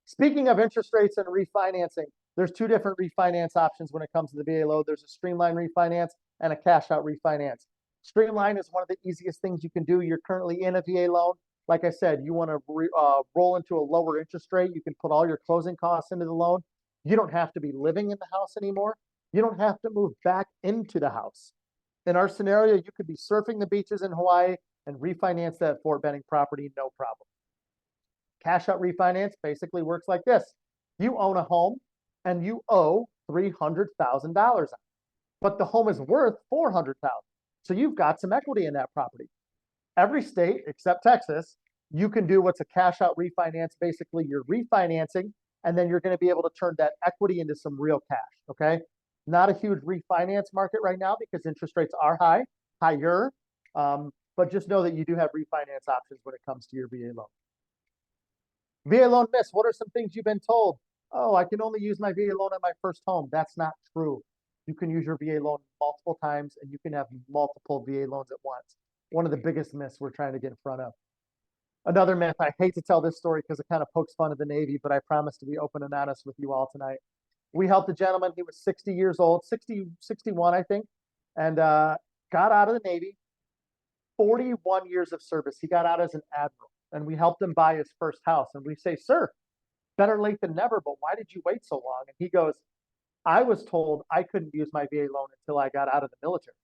Speaking of interest rates and refinancing, there's two different refinance options when it comes to the VA loan. There's a streamline refinance and a cash out refinance. Streamline is one of the easiest things you can do. You're currently in a VA loan. Like I said, you want to roll into a lower interest rate. You can put all your closing costs into the loan. You don't have to be living in the house anymore. You don't have to move back into the house. In our scenario, you could be surfing the beaches in Hawaii and refinance that Fort Benning property, no problem. Cash out refinance basically works like this. You own a home and you owe $300,000 on it. but the home is worth 400,000. So you've got some equity in that property. Every state except Texas, you can do what's a cash out refinance. Basically, you're refinancing, and then you're going to be able to turn that equity into some real cash. Okay. Not a huge refinance market right now because interest rates are higher. But just know that you do have refinance options when it comes to your VA loan. VA loan miss. What are some things you've been told? Oh, I can only use my VA loan on my first home. That's not true. You can use your VA loan multiple times and you can have multiple VA loans at once. One of the biggest myths we're trying to get in front of. Another myth, I hate to tell this story because it kind of pokes fun at the Navy, but I promise to be open and honest with you all tonight. We helped a gentleman, he was 60 years old, 61, I think, and got out of the Navy, 41 years of service. He got out as an admiral, and we helped him buy his first house. And we say, sir, better late than never, but why did you wait so long? And he goes, I was told I couldn't use my VA loan until I got out of the military.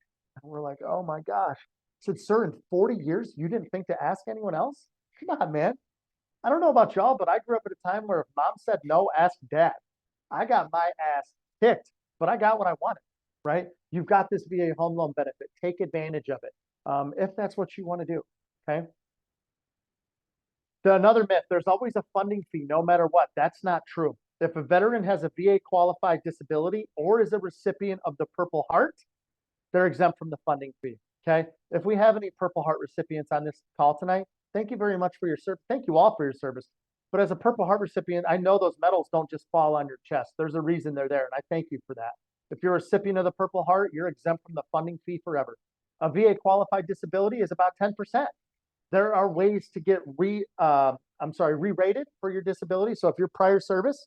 And we're like, oh my gosh. I said, sir, in 40 years, you didn't think to ask anyone else? Come on, man. I don't know about y'all, but I grew up at a time where if mom said no, ask dad. I got my ass kicked, but I got what I wanted, right? You've got this VA home loan benefit. Take advantage of it if that's what you want to do, okay? Another myth, there's always a funding fee no matter what. That's not true. If a veteran has a VA qualified disability or is a recipient of the Purple Heart, they're exempt from the funding fee, okay? If we have any Purple Heart recipients on this call tonight, thank you very much for your service. Thank you all for your service. But as a Purple Heart recipient, I know those medals don't just fall on your chest. There's a reason they're there, and I thank you for that. If you're a recipient of the Purple Heart, you're exempt from the funding fee forever. A VA qualified disability is about 10%. There are ways to get re-rated for your disability. So if you're prior service,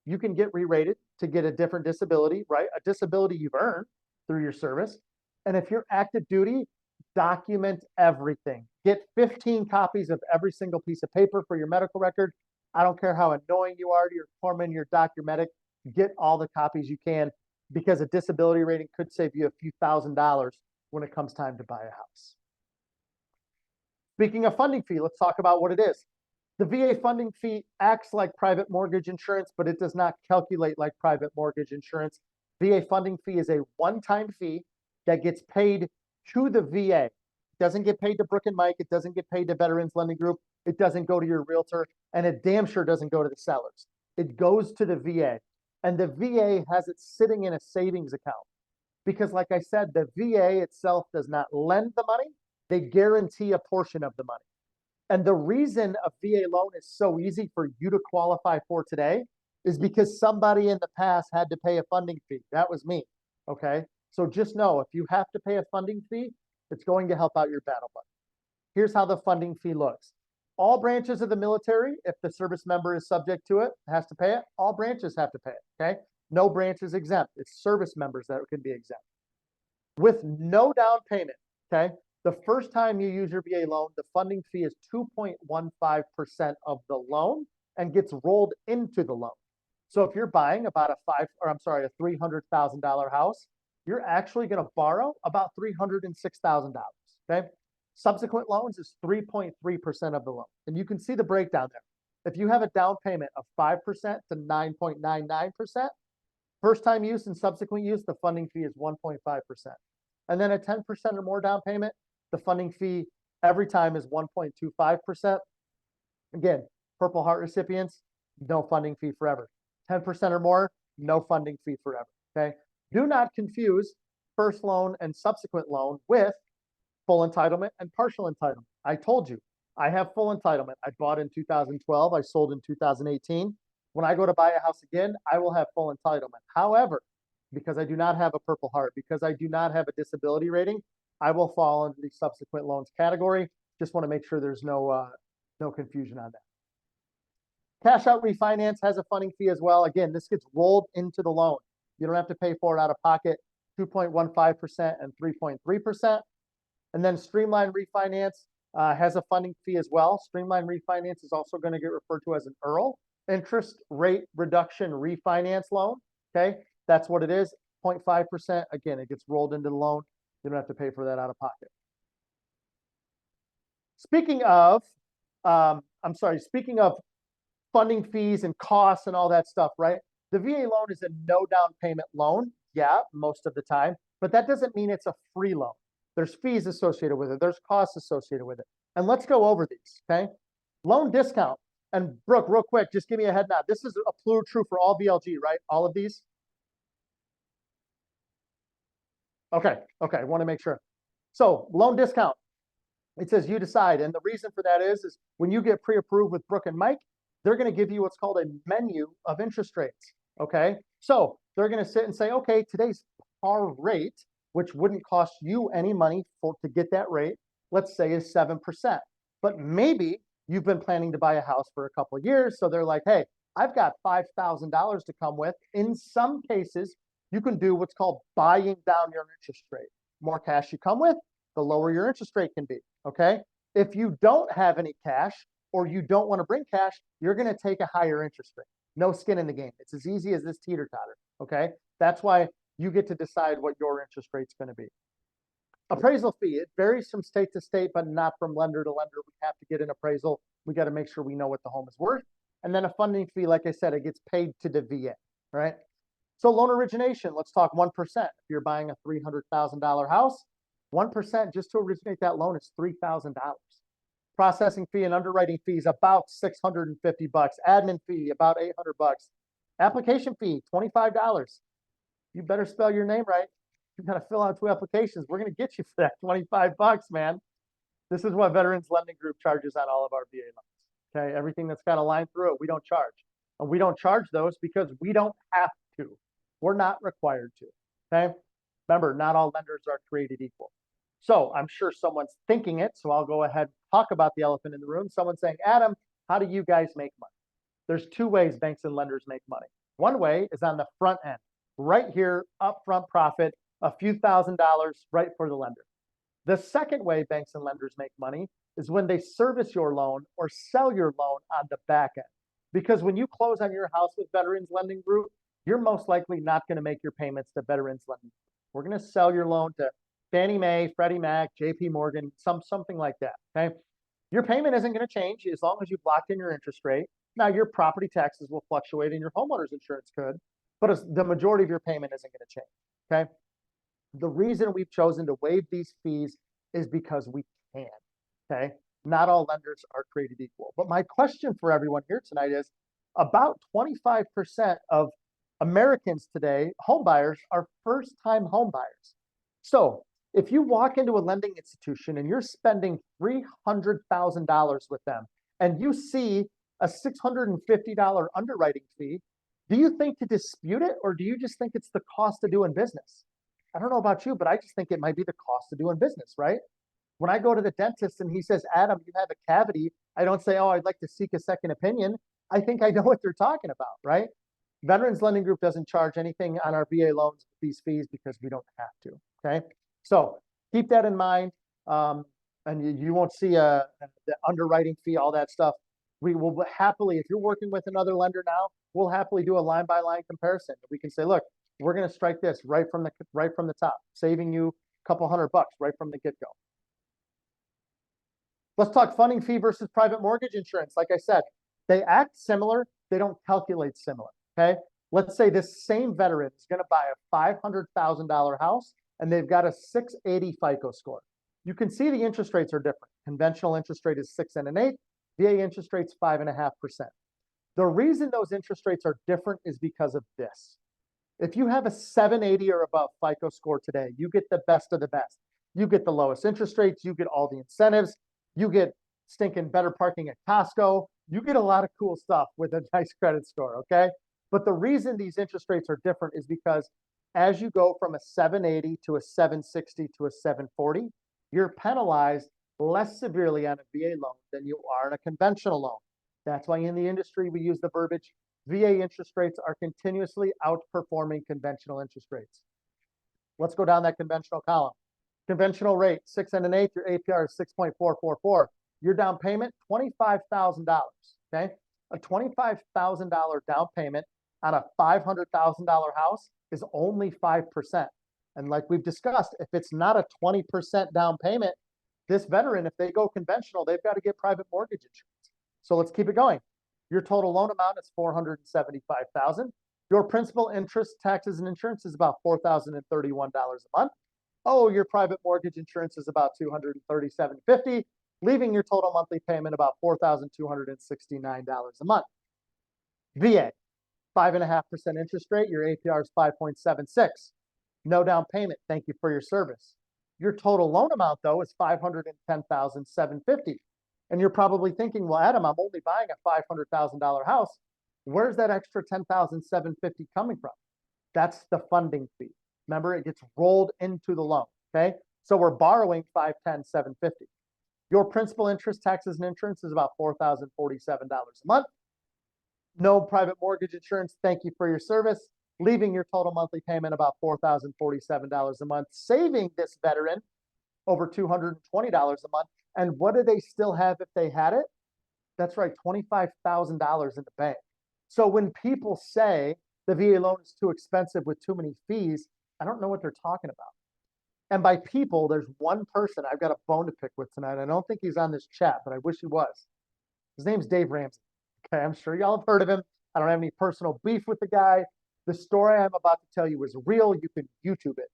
you can get re-rated to get a different disability, right? A disability you've earned through your service. And if you're active duty, document everything. Get 15 copies of every single piece of paper for your medical record. I don't care how annoying you are to your foreman, your doc, your medic. Get all the copies you can because a disability rating could save you a few $1,000s when it comes time to buy a house. Speaking of funding fee, let's talk about what it is. The VA funding fee acts like private mortgage insurance, but it does not calculate like private mortgage insurance. VA funding fee is a one-time fee that gets paid to the VA. It doesn't get paid to Brooke and Mike. It doesn't get paid to Veterans Lending Group. It doesn't go to your realtor, and it damn sure doesn't go to the sellers. It goes to the VA, and the VA has it sitting in a savings account because, like I said, the VA itself does not lend the money. They guarantee a portion of the money. And the reason a VA loan is so easy for you to qualify for today is because somebody in the past had to pay a funding fee. That was me, okay? So just know if you have to pay a funding fee, it's going to help out your battle buddy. Here's how the funding fee looks. All branches of the military, if the service member is subject to it, has to pay it. All branches have to pay it, okay? No branch is exempt. It's service members that can be exempt. With no down payment, okay? The first time you use your VA loan, the funding fee is 2.15% of the loan and gets rolled into the loan. So if you're buying about a $300,000 house, you're actually going to borrow about $306,000, okay? Subsequent loans is 3.3% of the loan. And you can see the breakdown there. If you have a down payment of 5% to 9.99%, first time use and subsequent use, the funding fee is 1.5%. And then a 10% or more down payment, the funding fee every time is 1.25%. Again, Purple Heart recipients, no funding fee forever. 10% or more, no funding fee forever, okay? Do not confuse first loan and subsequent loan with full entitlement and partial entitlement. I told you, I have full entitlement. I bought in 2012, I sold in 2018. When I go to buy a house again, I will have full entitlement. However, because I do not have a Purple Heart, because I do not have a disability rating, I will fall into the subsequent loans category. Just want to make sure there's no confusion on that. Cash out refinance has a funding fee as well. Again, this gets rolled into the loan. You don't have to pay for it out of pocket, 2.15% and 3.3%. And then streamline refinance has a funding fee as well. Streamline refinance is also going to get referred to as an ERL, interest rate reduction refinance loan. Okay, that's what it is, 0.5%. Again, it gets rolled into the loan. You don't have to pay for that out of pocket. Speaking of funding fees and costs and all that stuff, right? The VA loan is a no down payment loan. Yeah, most of the time. but that doesn't mean it's a free loan. There's fees associated with it. There's costs associated with it. And let's go over these, okay? Loan discount. And Brooke, real quick, just give me a head nod. This is a true for all VLG, right? All of these? Okay, I want to make sure. So loan discount, it says you decide. And the reason for that is when you get pre-approved with Brooke and Mike, they're going to give you what's called a menu of interest rates, okay? So they're going to sit and say, okay, today's par rate, which wouldn't cost you any money to get that rate, let's say is 7%. But maybe you've been planning to buy a house for a couple of years. So they're like, hey, I've got $5,000 to come with. In some cases, you can do what's called buying down your interest rate. More cash you come with, the lower your interest rate can be, okay? If you don't have any cash or you don't want to bring cash, you're going to take a higher interest rate. No skin in the game. It's as easy as this teeter-totter, okay? That's why you get to decide what your interest rate's going to be. Appraisal fee, it varies from state to state, but not from lender to lender. We have to get an appraisal. We got to make sure we know what the home is worth. And then a funding fee, like I said, it gets paid to the VA, right? So loan origination, let's talk 1%. If you're buying a $300,000 house, 1% just to originate that loan is $3,000. Processing fee and underwriting fees about $650. Admin fee about $800. Application fee $25. You better spell your name right. You got to fill out 2 applications. We're going to get you for that $25, man. This is what Veterans Lending Group charges on all of our VA loans. Okay, everything that's got a line through it, we don't charge. And we don't charge those because we don't have to. We're not required to. Okay, remember, not all lenders are created equal. So I'm sure someone's thinking it. So I'll go ahead and talk about the elephant in the room. Someone's saying, Adam, how do you guys make money? There's 2 ways banks and lenders make money. One way is on the front end, right here, upfront profit, a few $1,000s right for the lender. The second way banks and lenders make money is when they service your loan or sell your loan on the back end. Because when you close on your house with Veterans Lending Group, you're most likely not going to make your payments to Veterans Lending Group. We're going to sell your loan to Fannie Mae, Freddie Mac, JP Morgan, something like that, okay? Your payment isn't going to change as long as you've locked in your interest rate. Now, your property taxes will fluctuate and your homeowner's insurance could, but the majority of your payment isn't going to change, okay? The reason we've chosen to waive these fees is because we can, okay? Not all lenders are created equal. But my question for everyone here tonight is about 25% of Americans today, home buyers, are first-time home buyers. So if you walk into a lending institution and you're spending $300,000 with them and you see a $650 underwriting fee, do you think to dispute it or do you just think it's the cost of doing business? I don't know about you, but I just think it might be the cost of doing business, right? When I go to the dentist and he says, Adam, you have a cavity, I don't say, oh, I'd like to seek a second opinion. I think I know what they're talking about, right? Veterans Lending Group doesn't charge anything on our VA loans with these fees because we don't have to, okay? So keep that in mind. And you won't see the underwriting fee, all that stuff. We will happily, if you're working with another lender now, we'll happily do a line-by-line comparison. We can say, look, we're going to strike this right from the top, saving you a couple $100 right from the get-go. Let's talk funding fee versus private mortgage insurance. Like I said, they act similar. They don't calculate similar, okay? Let's say this same veteran is going to buy a $500,000 house and they've got a 680 FICO score. You can see the interest rates are different. Conventional interest rate is 6 1/8. VA interest rate's 5.5%. The reason those interest rates are different is because of this. If you have a 780 or above FICO score today, you get the best of the best. You get the lowest interest rates. You get all the incentives. You get stinking better parking at Costco. You get a lot of cool stuff with a nice credit score, okay? But the reason these interest rates are different is because as you go from a 780 to a 760 to a 740, you're penalized less severely on a VA loan than you are on a conventional loan. That's why in the industry we use the verbiage, VA interest rates are continuously outperforming conventional interest rates. Let's go down that conventional column. Conventional rate, 6 1/8, your APR is 6.444. Your down payment, $25,000, okay? A $25,000 down payment on a $500,000 house is only 5%. And like we've discussed, if it's not a 20% down payment, this veteran, if they go conventional, they've got to get private mortgage insurance. So let's keep it going. Your total loan amount is $475,000. Your principal, interest, taxes, and insurance is about $4,031 a month. Oh, your private mortgage insurance is about $237.50, leaving your total monthly payment about $4,269 a month. VA, 5.5% interest rate. Your APR is 5.76. No down payment. Thank you for your service. Your total loan amount, though, is $510,750. And you're probably thinking, well, Adam, I'm only buying a $500,000 house. Where's that extra $10,750 coming from? That's the funding fee. Remember, it gets rolled into the loan. Okay. So we're borrowing $510,750. Your principal, interest, taxes, and insurance is about $4,047 a month. No private mortgage insurance. Thank you for your service, leaving your total monthly payment about $4,047 a month, saving this veteran over $220 a month. And what do they still have if they had it? That's right, $25,000 in the bank. So when people say the VA loan is too expensive with too many fees, I don't know what they're talking about. And by people, there's one person I've got a bone to pick with tonight. I don't think he's on this chat, but I wish he was. His name's Dave Ramsey. Okay, I'm sure y'all have heard of him. I don't have any personal beef with the guy. The story I'm about to tell you is real. You can YouTube it.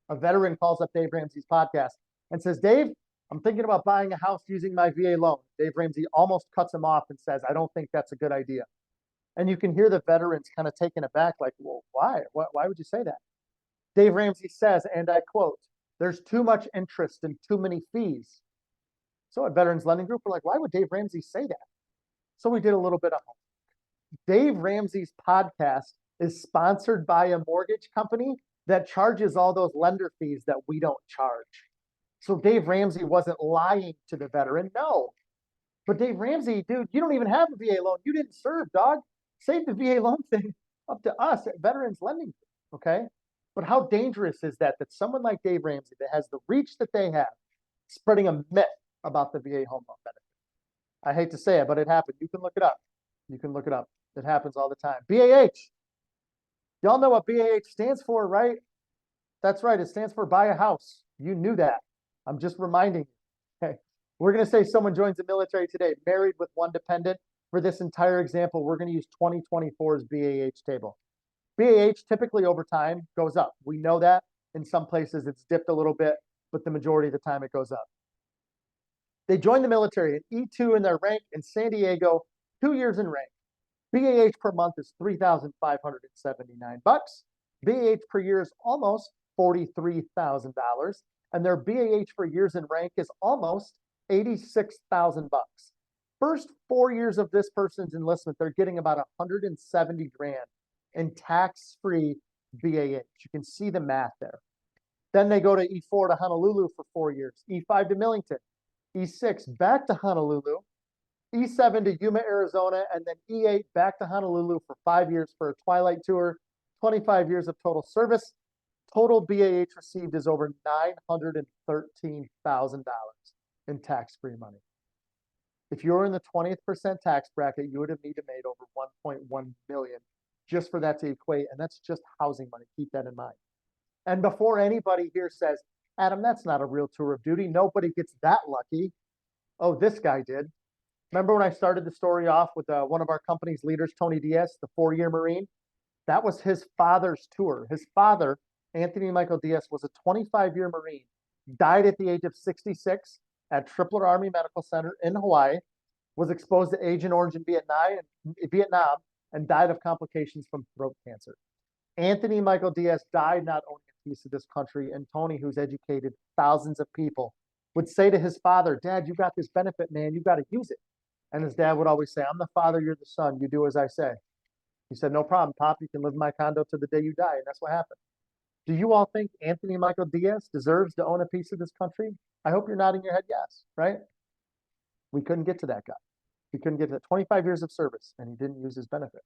A veteran calls up Dave Ramsey's podcast and says, Dave, I'm thinking about buying a house using my VA loan. Dave Ramsey almost cuts him off and says, I don't think that's a good idea. And you can hear the veterans kind of taken aback, like, well, why? Why would you say that? Dave Ramsey says, and I quote, there's too much interest and too many fees. So at Veterans Lending Group, we're like, why would Dave Ramsey say that? So we did a little bit of homework. Dave Ramsey's podcast is sponsored by a mortgage company that charges all those lender fees that we don't charge. So Dave Ramsey wasn't lying to the veteran, no. But Dave Ramsey, dude, you don't even have a VA loan. You didn't serve, dog. Save the VA loan thing up to us at Veterans Lending Group, okay? But how dangerous is that someone like Dave Ramsey that has the reach that they have, spreading a myth about the VA home loan benefit? I hate to say it, but it happened. You can look it up. You can look it up. It happens all the time. BAH. Y'all know what BAH stands for, right? That's right. It stands for buy a house. You knew that. I'm just reminding you. Okay. We're going to say someone joins the military today, married with one dependent. For this entire example, we're going to use 2024's BAH table. BAH typically over time goes up. We know that. In some places it's dipped a little bit, but the majority of the time it goes up. They joined the military at E2 in their rank in San Diego, 2 years in rank. BAH per month is $3,579. BAH per year is almost $43,000. And their BAH for years in rank is almost $86,000. First 4 years of this person's enlistment, they're getting about 170 grand in tax-free BAH. You can see the math there. Then they go to E4 to Honolulu for 4 years, E5 to Millington, E6 back to Honolulu, E7 to Yuma, Arizona, and then E8 back to Honolulu for 5 years for a twilight tour, 25 years of total service. Total BAH received is over $913,000 in tax-free money. If you're in the 20th percent tax bracket, you would have needed made over 1.1 million just for that to equate, and that's just housing money. Keep that in mind. And before anybody here says, Adam, that's not a real tour of duty. Nobody gets that lucky. Oh, this guy did. Remember when I started the story off with one of our company's leaders, Tony Diaz, the 4-year Marine? That was his father's tour. His father, Anthony Michael Diaz, was a 25-year Marine, died at the age of 66 at Tripler Army Medical Center in Hawaii, was exposed to Agent Orange in Vietnam, and died of complications from throat cancer. Anthony Michael Diaz died not owning a piece of this country, and Tony, who's educated thousands of people, would say to his father, Dad, you got this benefit, man, you got to use it. And his dad would always say, I'm the father, you're the son, you do as I say. He said, no problem, Pop, you can live in my condo to the day you die, and that's what happened. Do you all think Anthony Michael Diaz deserves to own a piece of this country? I hope you're nodding your head yes, right? We couldn't get to that guy. He couldn't get to that. 25 years of service, and he didn't use his benefit.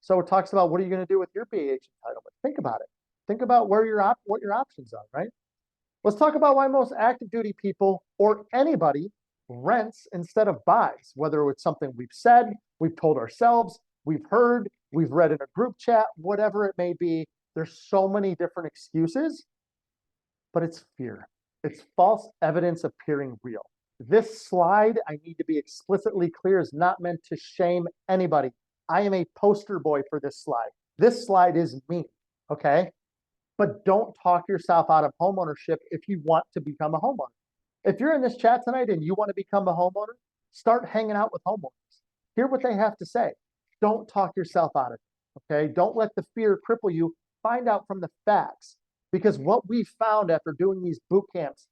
So it talks about what are you going to do with your BAH entitlement? Think about it. Think about what your options are, right? Let's talk about why most active duty people or anybody rents instead of buys, whether it's something we've said, we've told ourselves, we've heard, we've read in a group chat, whatever it may be. There's so many different excuses, but it's fear. It's false evidence appearing real. This slide, I need to be explicitly clear, is not meant to shame anybody. I am a poster boy for this slide. This slide is me, okay? But don't talk yourself out of homeownership if you want to become a homeowner. If you're in this chat tonight and you want to become a homeowner, start hanging out with homeowners. Hear what they have to say. Don't talk yourself out of it, okay? Don't let the fear cripple you. Find out from the facts. Because what we found after doing these boot camps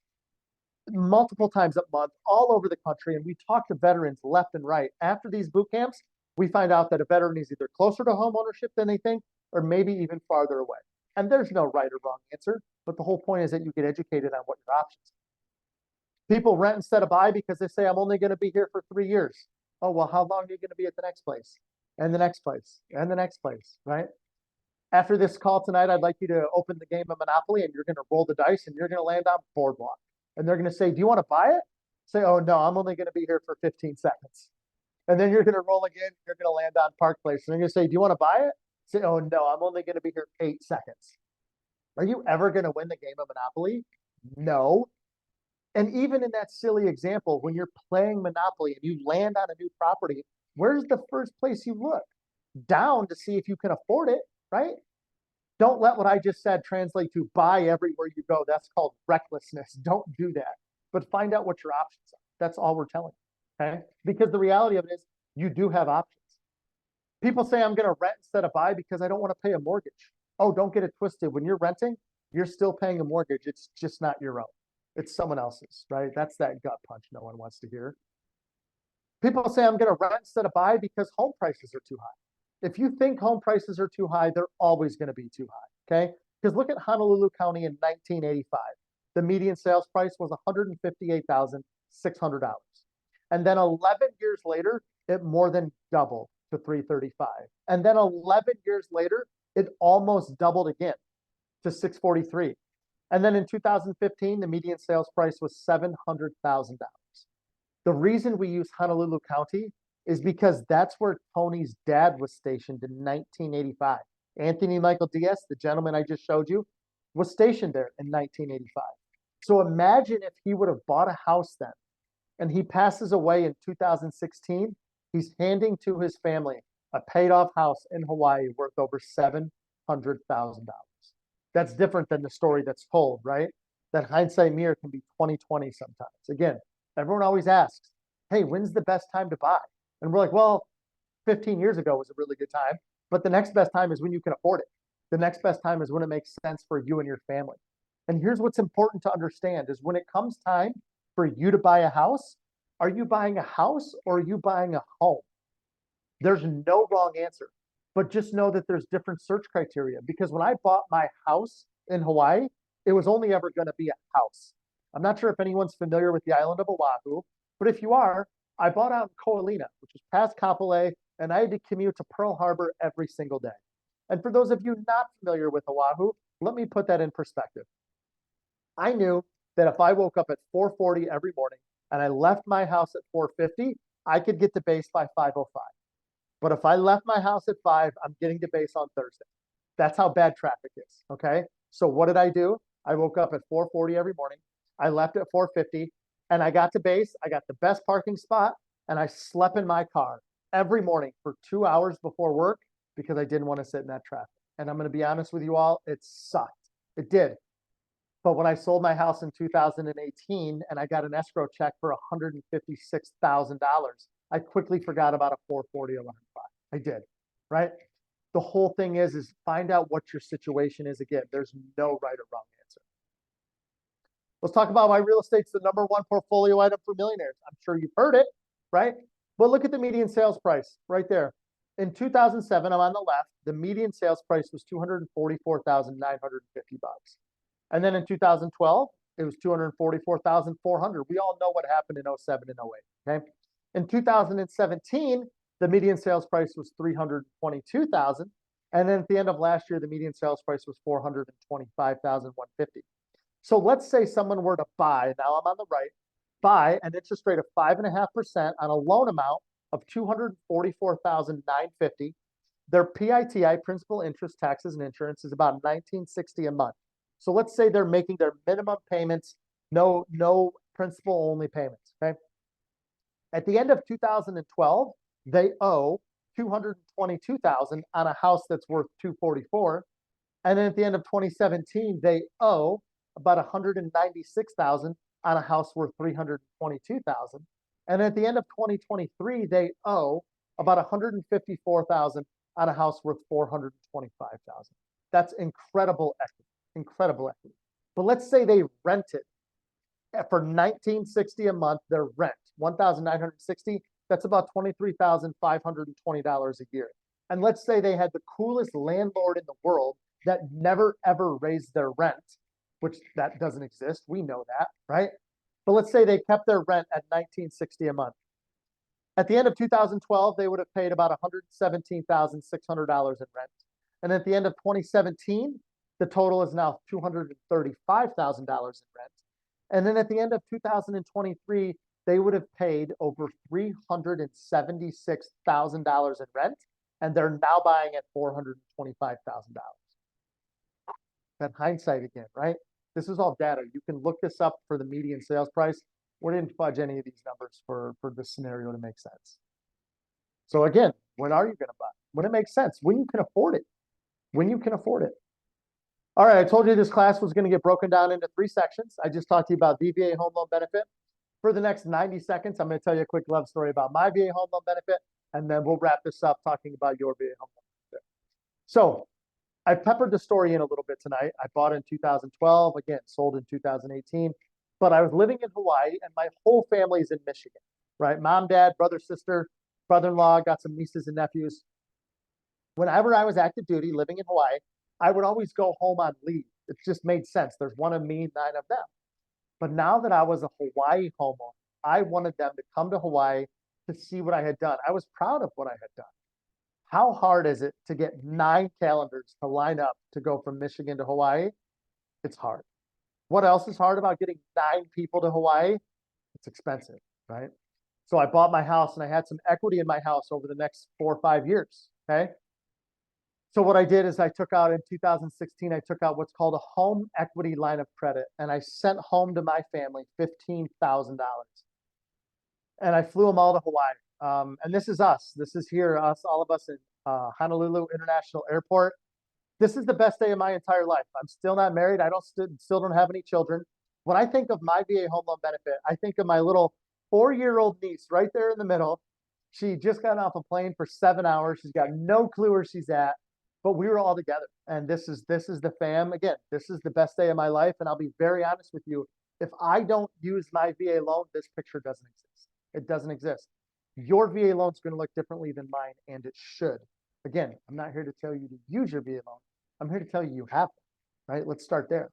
multiple times a month all over the country, and we talk to veterans left and right, after these boot camps, we find out that a veteran is either closer to home ownership than they think, or maybe even farther away. And there's no right or wrong answer, but the whole point is that you get educated on what your options are. People rent instead of buy because they say, I'm only going to be here for 3 years. Oh, well, how long are you going to be at the next place? And the next place, and the next place, right? After this call tonight, I'd like you to open the game of Monopoly and you're going to roll the dice and you're going to land on Boardwalk. And they're going to say, do you want to buy it? Say, oh, no, I'm only going to be here for 15 seconds. And then you're going to roll again. You're going to land on Park Place. And they're going to say, do you want to buy it? Say, oh, no, I'm only going to be here 8 seconds. Are you ever going to win the game of Monopoly? No. And even in that silly example, when you're playing Monopoly and you land on a new property, where's the first place you look? Down to see if you can afford it, right? Don't let what I just said translate to buy everywhere you go. That's called recklessness. Don't do that. But find out what your options are. That's all we're telling you, okay? Because the reality of it is you do have options. People say I'm going to rent instead of buy because I don't want to pay a mortgage. Oh, don't get it twisted. When you're renting, you're still paying a mortgage. It's just not your own. It's someone else's, right? That's that gut punch no one wants to hear. People say I'm going to rent instead of buy because home prices are too high. If you think home prices are too high, they're always going to be too high, okay? Because look at Honolulu County in 1985. The median sales price was $158,600. And then 11 years later, it more than doubled to 335. And then 11 years later, it almost doubled again to 643. And then in 2015, the median sales price was $700,000. The reason we use Honolulu County is because that's where Tony's dad was stationed in 1985. Anthony Michael Diaz, the gentleman I just showed you, was stationed there in 1985. So imagine if he would have bought a house then and he passes away in 2016, he's handing to his family a paid off house in Hawaii worth over $700,000. That's different than the story that's told, right? That hindsight mirror can be 20/20 sometimes. Again, everyone always asks, hey, when's the best time to buy? And we're like, well, 15 years ago was a really good time, but the next best time is when you can afford it. The next best time is when it makes sense for you and your family. And here's what's important to understand is when it comes time for you to buy a house, are you buying a house or are you buying a home? There's no wrong answer, but just know that there's different search criteria because when I bought my house in Hawaii, it was only ever going to be a house. I'm not sure if anyone's familiar with the island of Oahu, but if you are, I bought out in Ko'olina, which is past Kapolei, and I had to commute to Pearl Harbor every single day. And for those of you not familiar with Oahu, let me put that in perspective. I knew that if I woke up at 4:40 every morning and I left my house at 4:50, I could get to base by 5:05. But if I left my house at 5, I'm getting to base on Thursday. That's how bad traffic is, okay? So what did I do? I woke up at 4:40 every morning. I left at 4:50, and I got to base. I got the best parking spot, and I slept in my car every morning for 2 hours before work because I didn't want to sit in that traffic. And I'm going to be honest with you all, it sucked. It did. But when I sold my house in 2018 and I got an escrow check for $156,000, I quickly forgot about a 440 or 105. I did, right? The whole thing is find out what your situation is. Again, there's no right or wrong answer. Let's talk about why real estate's the #1 portfolio item for millionaires. I'm sure you've heard it, right? But look at the median sales price right there. In 2007, I'm on the left, the median sales price was $244,950. And then in 2012, it was $244,400. We all know what happened in 07 and 08, okay? In 2017, the median sales price was $322,000. And then at the end of last year, the median sales price was $425,150. So let's say someone were to buy, now I'm on the right, buy an interest rate of 5.5% on a loan amount of $244,950. Their PITI, principal, interest, taxes, and insurance, is about $1,960 a month. So let's say they're making their minimum payments, no principal only payments, okay? At the end of 2012, they owe $222,000 on a house that's worth $244,000. And then at the end of 2017, they owe about $196,000 on a house worth $322,000. And at the end of 2023, they owe about $154,000 on a house worth $425,000. That's incredible equity, incredible equity. But let's say they rented for $1,960 a month, their rent, $1,960, that's about $23,520 a year. And let's say they had the coolest landlord in the world that never ever raised their rent, which that doesn't exist. We know that, right? But let's say they kept their rent at $1,960 a month. At the end of 2012, they would have paid about $117,600 in rent. And at the end of 2017, the total is now $235,000 in rent. And then at the end of 2023, they would have paid over $376,000 in rent, and they're now buying at $425,000. That hindsight again, right? This is all data. You can look this up for the median sales price. We didn't fudge any of these numbers for this scenario to make sense. So again, when are you going to buy? When it makes sense, when you can afford it, when you can afford it. All right, I told you this class was going to get broken down into 3 sections. I just talked to you about the VA home loan benefit. For the next 90 seconds, I'm going to tell you a quick love story about my VA home loan benefit, and then we'll wrap this up talking about your VA home loan benefit. So I peppered the story in a little bit tonight. I bought in 2012, again, sold in 2018, but I was living in Hawaii and my whole family's in Michigan, right? Mom, dad, brother, sister, brother-in-law, got some nieces and nephews. Whenever I was active duty living in Hawaii, I would always go home on leave. It just made sense. There's one of me, 9 of them. But now that I was a Hawaii homeowner, I wanted them to come to Hawaii to see what I had done. I was proud of what I had done. How hard is it to get 9 calendars to line up to go from Michigan to Hawaii? It's hard. What else is hard about getting 9 people to Hawaii? It's expensive, right? So I bought my house and I had some equity in my house over the next 4 or 5 years, okay? So what I did is I took out in 2016, I took out what's called a home equity line of credit, and I sent home to my family $15,000. And I flew them all to Hawaii. And this is us. This is here, all of us in Honolulu International Airport. This is the best day of my entire life. I'm still not married. I still don't have any children. When I think of my VA home loan benefit, I think of my little 4-year-old niece right there in the middle. She just got off a plane for 7 hours. She's got no clue where she's at. But we were all together, and this is the fam. Again, this is the best day of my life, and I'll be very honest with you. If I don't use my VA loan, this picture doesn't exist. It doesn't exist. Your VA loan is going to look differently than mine, and it should. Again, I'm not here to tell you to use your VA loan. I'm here to tell you you have them, right? Let's start there.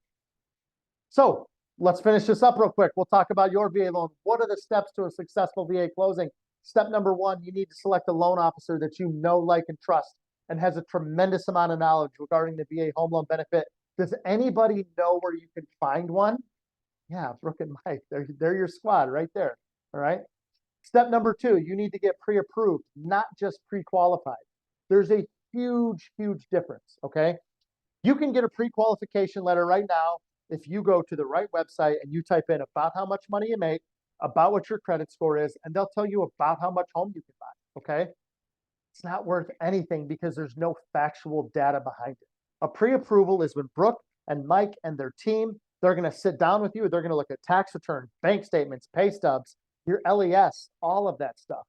So let's finish this up real quick. We'll talk about your VA loan. What are the steps to a successful VA closing? Step number 1, you need to select a loan officer that you know, like, and trust, and has a tremendous amount of knowledge regarding the VA home loan benefit. Does anybody know where you can find one? Yeah, Brooke and Mike, they're your squad right there, all right? Step number 2, you need to get pre-approved, not just pre-qualified. There's a huge, huge difference, okay? You can get a pre-qualification letter right now if you go to the right website and you type in about how much money you make, about what your credit score is, and they'll tell you about how much home you can buy, okay? It's not worth anything because there's no factual data behind it. A pre-approval is when Brooke and Mike and their team, they're going to sit down with you. They're going to look at tax returns, bank statements, pay stubs, your LES, all of that stuff.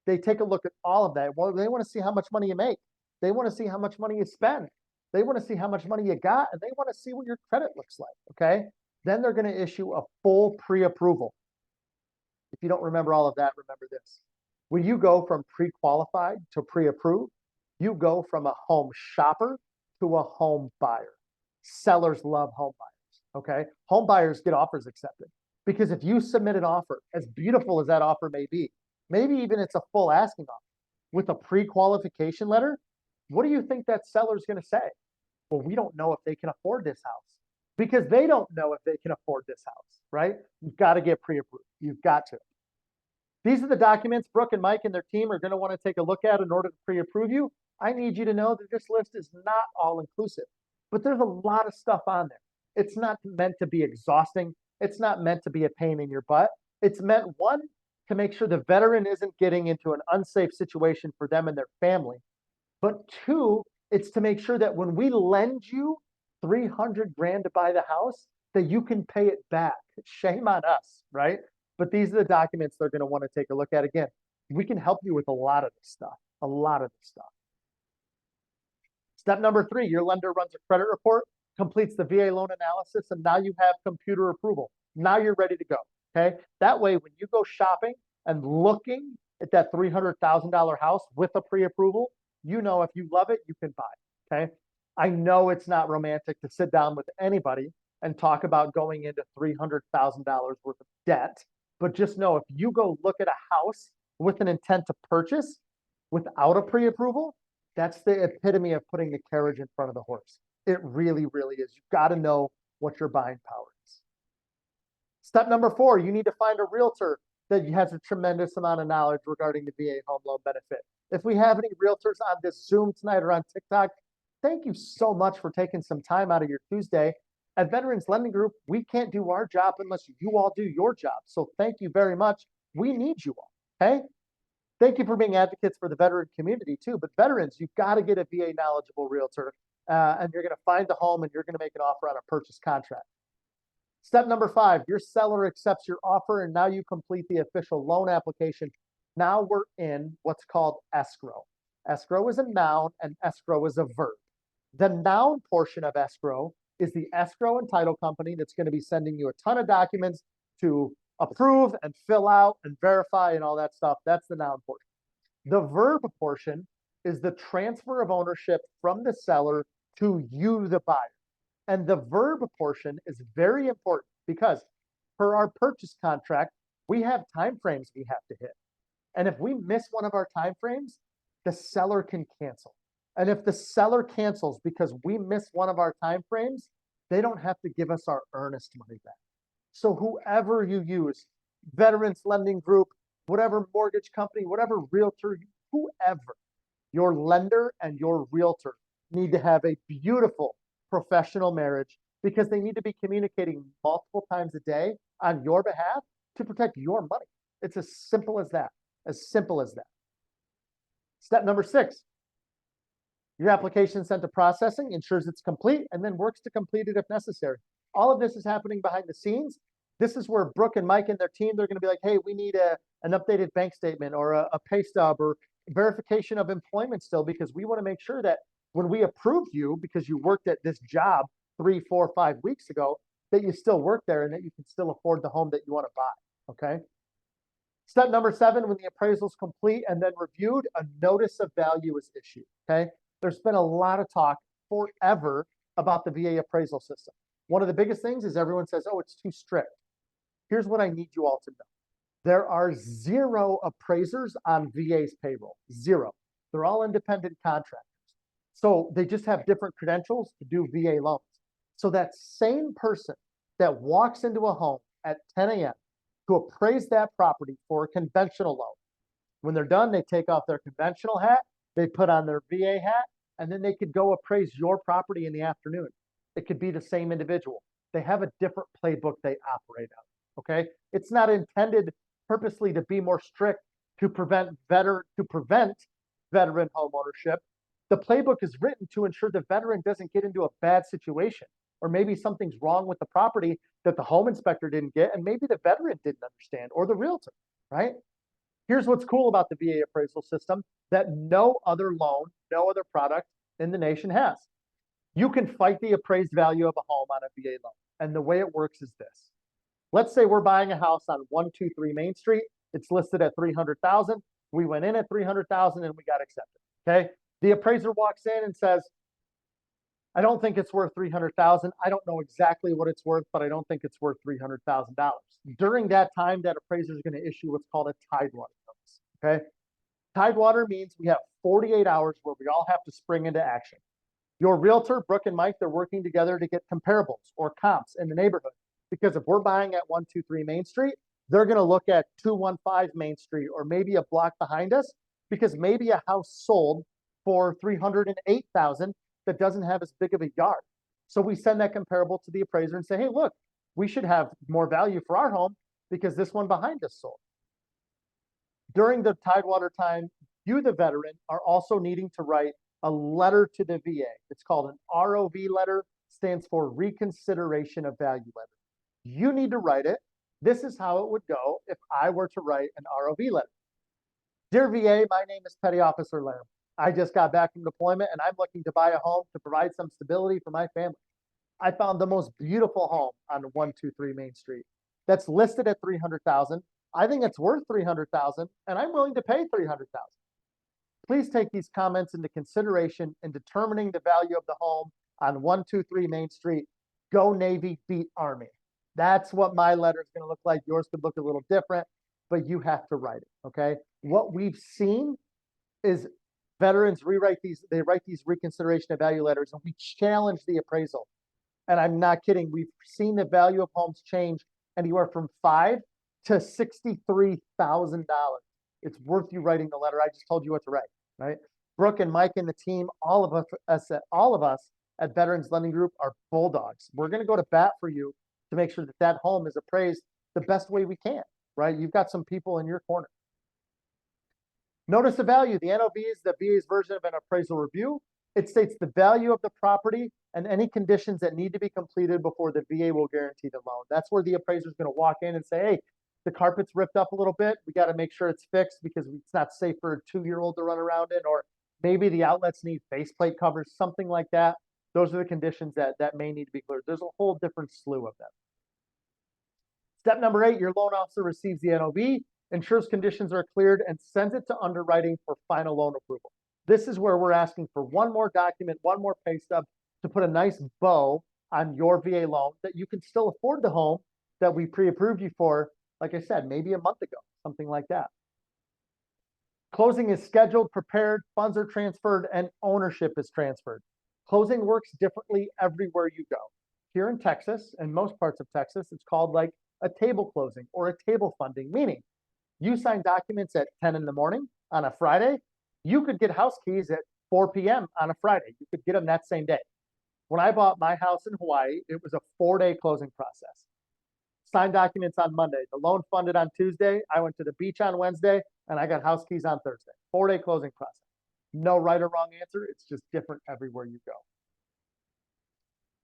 They take a look at all of that. Well, they want to see how much money you make. They want to see how much money you spend. They want to see how much money you got, and they want to see what your credit looks like, okay? Then they're going to issue a full pre-approval. If you don't remember all of that, remember this. When you go from pre-qualified to pre-approved, you go from a home shopper to a home buyer. Sellers love home buyers, okay? Home buyers get offers accepted because if you submit an offer, as beautiful as that offer may be, maybe even it's a full asking offer with a pre-qualification letter, what do you think that seller's going to say? Well, we don't know if they can afford this house because they don't know if they can afford this house, right? You've got to get pre-approved. You've got to. These are the documents Brooke and Mike and their team are going to want to take a look at in order to pre-approve you. I need you to know that this list is not all inclusive, but there's a lot of stuff on there. It's not meant to be exhausting. It's not meant to be a pain in your butt. It's meant, 1, to make sure the veteran isn't getting into an unsafe situation for them and their family. But two, it's to make sure that when we lend you 300 grand to buy the house, that you can pay it back. Shame on us, right? But these are the documents they're going to want to take a look at. Again, we can help you with a lot of this stuff, a lot of this stuff. Step number 3, your lender runs a credit report, completes the VA loan analysis, and now you have computer approval. Now you're ready to go, okay? That way, when you go shopping and looking at that $300,000 house with a pre-approval, you know if you love it, you can buy, okay? I know it's not romantic to sit down with anybody and talk about going into $300,000 worth of debt, but just know if you go look at a house with an intent to purchase without a pre-approval, that's the epitome of putting the carriage in front of the horse. It really, really is. You've got to know what your buying power is. Step number 4, you need to find a realtor that has a tremendous amount of knowledge regarding the VA home loan benefit. If we have any realtors on this Zoom tonight or on TikTok, thank you so much for taking some time out of your Tuesday. At Veterans Lending Group, we can't do our job unless you all do your job. So thank you very much. We need you all, okay? Thank you for being advocates for the veteran community too. But veterans, you've got to get a VA knowledgeable realtor, and you're going to find the home and you're going to make an offer on a purchase contract. Step number 5, your seller accepts your offer and now you complete the official loan application. Now we're in what's called escrow. Escrow is a noun and escrow is a verb. The noun portion of escrow is the escrow and title company that's going to be sending you a ton of documents to approve and fill out and verify and all that stuff. That's the noun portion. The verb portion is the transfer of ownership from the seller to you, the buyer. And the verb portion is very important because per our purchase contract, we have timeframes we have to hit. And if we miss one of our timeframes, the seller can cancel. And if the seller cancels because we miss one of our timeframes, they don't have to give us our earnest money back. So whoever you use, Veterans Lending Group, whatever mortgage company, whatever realtor, whoever, your lender and your realtor need to have a beautiful professional marriage because they need to be communicating multiple times a day on your behalf to protect your money. It's as simple as that, as simple as that. Step number 6, your application is sent to processing, ensures it's complete, and then works to complete it if necessary. All of this is happening behind the scenes. This is where Brooke and Mike and their team, they're going to be like, hey, we need an updated bank statement or a pay stub or verification of employment still, because we want to make sure that when we approve you because you worked at this job 3, 4, 5 weeks ago, that you still work there and that you can still afford the home that you want to buy, okay? Step number 7, when the appraisal is complete and then reviewed, a notice of value is issued, okay? There's been a lot of talk forever about the VA appraisal system. One of the biggest things is everyone says, oh, it's too strict. Here's what I need you all to know. There are 0 appraisers on VA's payroll, 0. They're all independent contractors. So they just have different credentials to do VA loans. So that same person that walks into a home at 10 a.m. to appraise that property for a conventional loan, when they're done, they take off their conventional hat, they put on their VA hat, and then they could go appraise your property in the afternoon. It could be the same individual. They have a different playbook they operate on, okay? It's not intended purposely to be more strict to prevent veteran home ownership. The playbook is written to ensure the veteran doesn't get into a bad situation, or maybe something's wrong with the property that the home inspector didn't get, and maybe the veteran didn't understand, or the realtor, right? Here's what's cool about the VA appraisal system that no other loan, no other product in the nation has. You can fight the appraised value of a home on a VA loan. And the way it works is this. Let's say we're buying a house on 123 Main Street. It's listed at $300,000. We went in at $300,000 and we got accepted, okay? The appraiser walks in and says, I don't think it's worth $300,000. I don't know exactly what it's worth, but I don't think it's worth $300,000. During that time, that appraiser is going to issue what's called a Tidewater notice, okay? Tidewater means we have 48 hours where we all have to spring into action. Your realtor, Brooke and Mike, they're working together to get comparables or comps in the neighborhood. Because if we're buying at 123 Main Street, they're going to look at 215 Main Street or maybe a block behind us, because maybe a house sold for $308,000 that doesn't have as big of a yard. So we send that comparable to the appraiser and say, hey, look, we should have more value for our home because this one behind us sold. During the Tidewater time, you, the veteran, are also needing to write a letter to the VA. It's called an ROV letter, stands for Reconsideration of Value Letter. You need to write it. This is how it would go if I were to write an ROV letter. Dear VA, my name is Petty Officer Larimer. I just got back from deployment and I'm looking to buy a home to provide some stability for my family. I found the most beautiful home on 123 Main Street that's listed at $300,000. I think it's worth $300,000 and I'm willing to pay $300,000. Please take these comments into consideration in determining the value of the home on 123 Main Street. Go Navy, beat Army. That's what my letter is going to look like. Yours could look a little different, but you have to write it, okay? What we've seen is veterans they write these reconsideration of value letters, and we challenge the appraisal. And I'm not kidding. We've seen the value of homes change anywhere from $5,000 to $63,000. It's worth you writing the letter. I just told you what to write, right? Brooke and Mike and the team, all of us at Veterans Lending Group are bulldogs. We're going to go to bat for you to make sure that that home is appraised the best way we can, right? You've got some people in your corner. Notice the value. The NOV is the VA's version of an appraisal review. It states the value of the property and any conditions that need to be completed before the VA will guarantee the loan. That's where the appraiser is going to walk in and say, hey, the carpet's ripped up a little bit. We got to make sure it's fixed because it's not safe for a 2-year-old to run around in, or maybe the outlets need faceplate covers, something like that. Those are the conditions that may need to be cleared. There's a whole different slew of them. Step number 8, your loan officer receives the NOV, ensures conditions are cleared, and sends it to underwriting for final loan approval. This is where we're asking for one more document, one more pay stub to put a nice bow on your VA loan that you can still afford the home that we pre-approved you for, like I said, maybe a month ago, something like that. Closing is scheduled, prepared, funds are transferred, and ownership is transferred. Closing works differently everywhere you go. Here in Texas, and most parts of Texas, it's called like a table closing or a table funding, meaning you sign documents at 10 in the morning on a Friday, you could get house keys at 4 p.m. on a Friday. You could get them that same day. When I bought my house in Hawaii, it was a 4-day closing process. Signed documents on Monday. The loan funded on Tuesday. I went to the beach on Wednesday, and I got house keys on Thursday. 4-day closing process. No right or wrong answer. It's just different everywhere you go.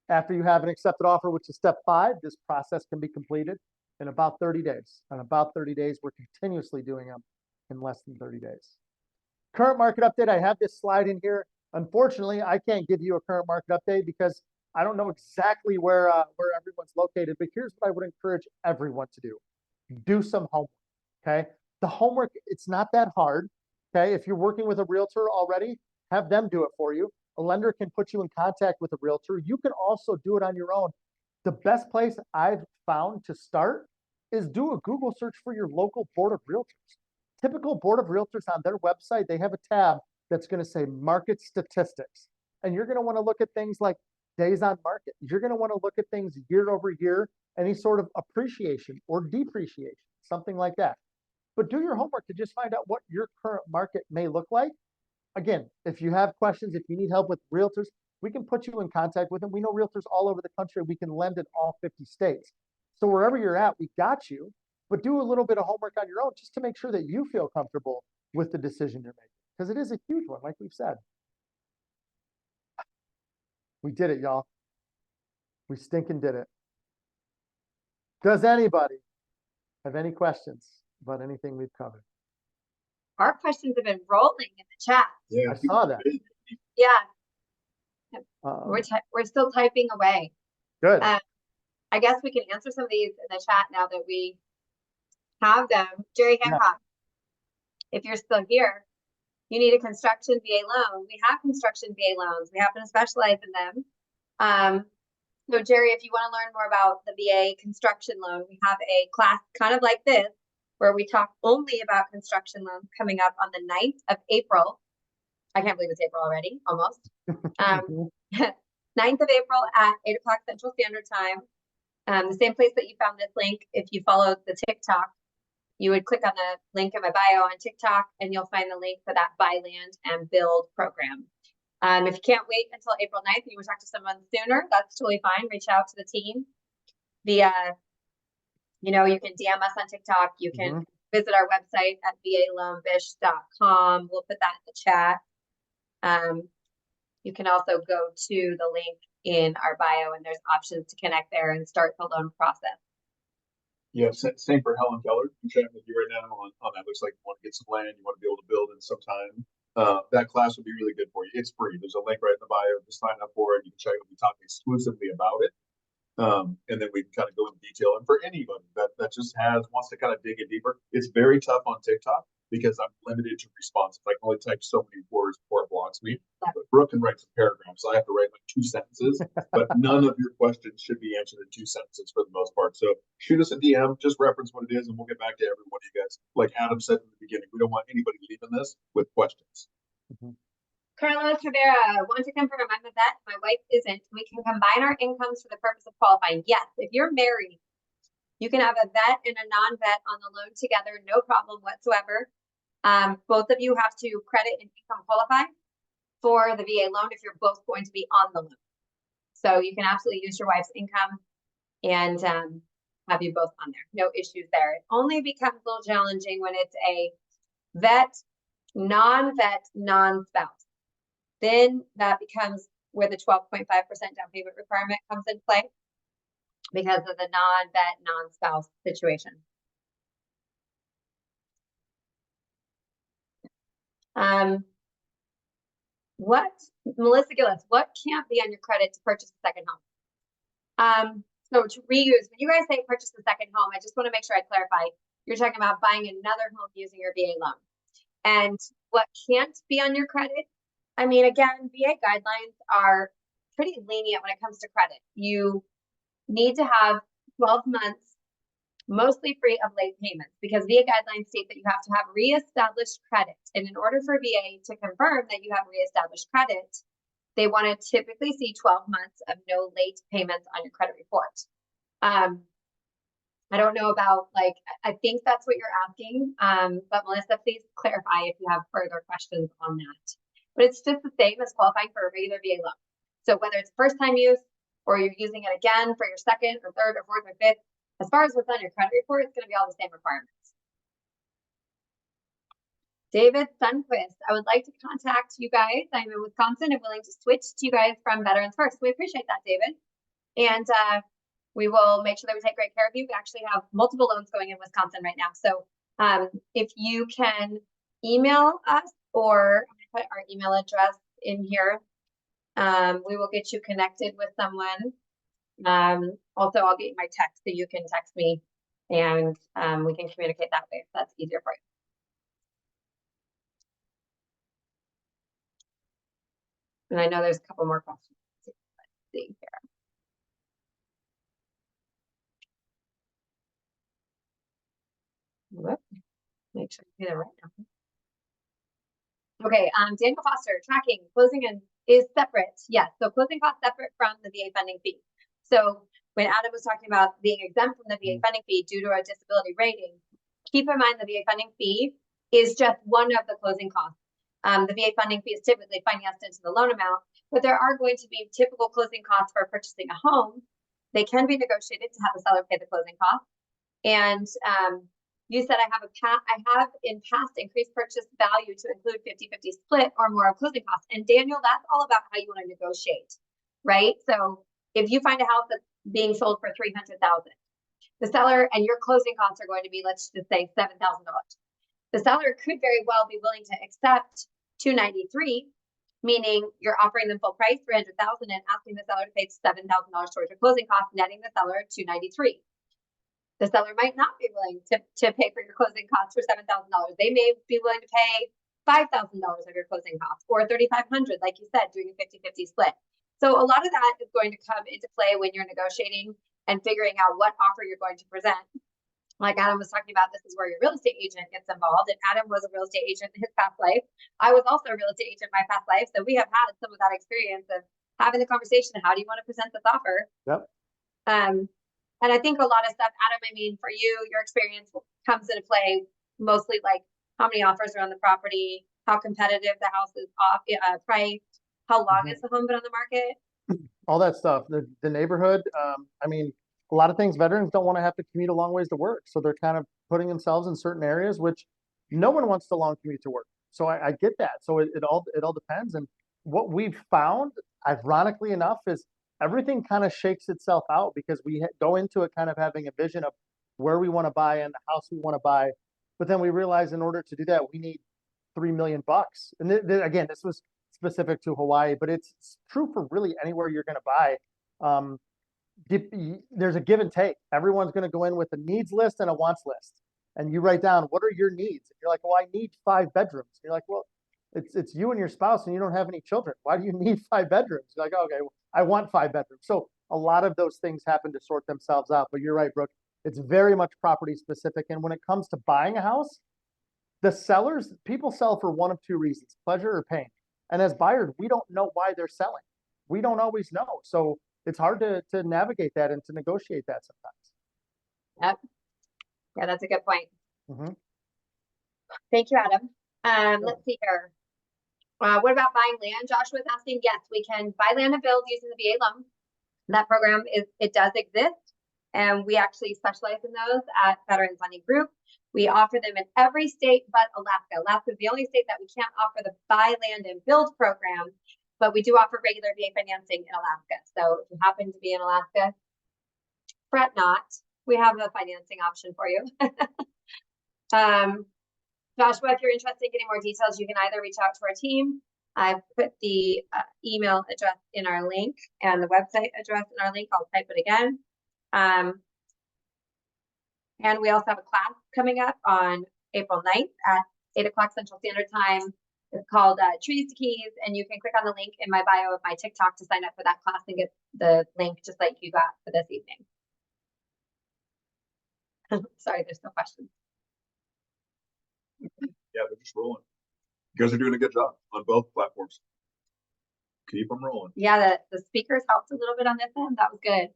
After you have an accepted offer, which is step 5, this process can be completed in about 30 days. And about 30 days, we're continuously doing them in less than 30 days. Current market update, I have this slide in here. Unfortunately, I can't give you a current market update because I don't know exactly where everyone's located, but here's what I would encourage everyone to do. Do some homework, okay? The homework, it's not that hard, okay? If you're working with a realtor already, have them do it for you. A lender can put you in contact with a realtor. You can also do it on your own. The best place I've found to start is do a Google search for your local board of realtors. Typical board of realtors on their website, they have a tab that's going to say market statistics. And you're going to want to look at things like days on market. You're going to want to look at things year over year, any sort of appreciation or depreciation, something like that. But do your homework to just find out what your current market may look like. Again, if you have questions, if you need help with realtors, we can put you in contact with them. We know realtors all over the country. We can lend in all 50 states. So wherever you're at, we got you. But do a little bit of homework on your own just to make sure that you feel comfortable with the decision you're making. Because it is a huge one, like we've said. We did it, y'all. We stinking did it. Does anybody have any questions about anything we've covered? Our questions have been rolling in the chat. Yeah, I saw that. Yeah, we're still typing away. Good. I guess we can answer some of these in the chat now that we have them. Jerry Hancock, if you're still here, you need a construction VA loan. We have construction VA loans. We happen to specialize in them. So Jerry, if you want to learn more about the VA construction loan, we have a class kind of like this, where we talk only about construction loans coming up on the 9th of April. I can't believe it's April already, almost. 9th of April at 8 o'clock Central Standard Time. The same place that you found this link. If you follow the TikTok, you would click on the link in my bio on TikTok and you'll find the link for that Buy Land and Build program. If you can't wait until April 9th and you want to talk to someone sooner, that's totally fine. Reach out to the team via, you can DM us on TikTok. You can visit our website at VALoanBish.com. We'll put that in the chat. You can also go to the link in our bio, and there's options to connect there and start the loan process. Yeah, same for Helen Keller. I'm chatting with you right now on that. Looks like you want to get some land, you want to be able to build in some time. That class would be really good for you. It's free. There's a link right in the bio. Just sign up for it. You can check it. We talk exclusively about it. And then we can kind of go in detail. And for anybody that just wants to kind of dig it deeper, it's very tough on TikTok because I'm limited to responses. I can only type so many words before it blocks me. But Brooke can write some paragraphs, so I have to write like 2 sentences. But none of your questions should be answered in 2 sentences for the most part. So shoot us a DM, just reference what it is, and we'll get back to every one of you guys. Like Adam said in the beginning, we don't want anybody leaving this with questions. Carlos Rivera, want to confirm I'm a vet, my wife isn't. We can combine our incomes for the purpose of qualifying. Yes, if you're married, you can have a vet and a non-vet on the loan together, no problem whatsoever. Both of you have to credit and income qualify for the VA loan if you're both going to be on the loan. So you can absolutely use your wife's income and have you both on there. No issues there. It only becomes a little challenging when it's a vet, non-vet, non-spouse. Then that becomes where the 12.5% down payment requirement comes in play because of the non-vet, non-spouse situation. Melissa Gillis, what can't be on your credit to purchase a second home? So to reuse, when you guys say purchase a second home, I just want to make sure I clarify, you're talking about buying another home using your VA loan. And what can't be on your credit? I mean, again, VA guidelines are pretty lenient when it comes to credit. You need to have 12 months, mostly free of late payments, because VA guidelines state that you have to have reestablished credit. And in order for VA to confirm that you have reestablished credit, they want to typically see 12 months of no late payments on your credit report. I don't know about, like, I think that's what you're asking. But Melissa, please clarify if you have further questions on that. But it's just the same as qualifying for a regular VA loan. So whether it's first time use or you're using it again for your second or third or fourth or fifth, as far as what's on your credit report, it's going to be all the same requirements. David Sunquist, I would like to contact you guys. I'm in Wisconsin and willing to switch to you guys from Veterans First. We appreciate that, David. And we will make sure that we take great care of you. We actually have multiple loans going in Wisconsin right now. So if you can email us, or I'm going to put our email address in here, we will get you connected with someone. Also, I'll get my text so you can text me and we can communicate that way if that's easier for you. And I know there's a couple more questions. Let's see here. Whoop. Make sure you do that right now. Okay, Daniel Foster, tracking, closing is separate. Yes, so closing costs separate from the VA funding fee. So when Adam was talking about being exempt from the VA funding fee due to a disability rating, keep in mind the VA funding fee is just one of the closing costs. The VA funding fee is typically financed into the loan amount, but there are going to be typical closing costs for purchasing a home. They can be negotiated to have the seller pay the closing costs. And you said I have in past increased purchase value to include 50-50 split or more of closing costs. And Daniel, that's all about how you want to negotiate, right? So if you find a house that's being sold for $300,000, the seller and your closing costs are going to be, let's just say, $7,000. The seller could very well be willing to accept $293,000, meaning you're offering them full price, $300,000, and asking the seller to pay $7,000 towards your closing costs, netting the seller $293,000. The seller might not be willing to pay for your closing costs for $7,000. They may be willing to pay $5,000 of your closing costs, or $3,500, like you said, doing a 50-50 split. So a lot of that is going to come into play when you're negotiating and figuring out what offer you're going to present. Like Adam was talking about, this is where your real estate agent gets involved. And Adam was a real estate agent in his past life. I was also a real estate agent in my past life. So we have had some of that experience of having the conversation. How do you want to present this offer? Yep. And I think a lot of stuff, Adam, I mean, for you, your experience comes into play mostly like how many offers are on the property, how competitive the house is priced, how long has the home been on the market? All that stuff. The neighborhood. I mean, a lot of things veterans don't want to have to commute a long ways to work. So they're kind of putting themselves in certain areas, which no one wants to long commute to work. So I get that. So it all depends. And what we've found, ironically enough, is everything kind of shakes itself out because we go into it kind of having a vision of where we want to buy and the house we want to buy. But then we realize in order to do that, we need $3 million. And again, this was specific to Hawaii, but it's true for really anywhere you're going to buy. There's a give and take. Everyone's going to go in with a needs list and a wants list. And you write down, what are your needs? And you're like, well, I need 5 bedrooms. And you're like, well, it's you and your spouse and you don't have any children. Why do you need 5 bedrooms? You're like, okay, well, I want 5 bedrooms. So a lot of those things happen to sort themselves out. But you're right, Brooke. It's very much property specific. And when it comes to buying a house, people sell for one of 2 reasons, pleasure or pain. And as buyers, we don't know why they're selling. We don't always know. So it's hard to navigate that and to negotiate that sometimes. Yep. Yeah, that's a good point. Mm-hmm. Thank you, Adam. Let's see here. What about buying land? Joshua was asking, yes, we can buy land and build using the VA loan. That program does exist. And we actually specialize in those at Veterans Lending Group. We offer them in every state but Alaska. Alaska is the only state that we can't offer the buy land and build program, but we do offer regular VA financing in Alaska. So if you happen to be in Alaska, fret not. We have a financing option for you. Joshua, if you're interested in getting more details, you can either reach out to our team. I've put the email address in our link and the website address in our link. I'll type it again. And we also have a class coming up on April 9th at 8 o'clock Central Standard Time. It's called Trees to Keys, and you can click on the link in my bio of my TikTok to sign up for that class and get the link just like you got for this evening. Sorry, there's no questions. Yeah, they're just rolling. You guys are doing a good job on both platforms. Keep them rolling. Yeah, the speakers helped a little bit on this end. That was good.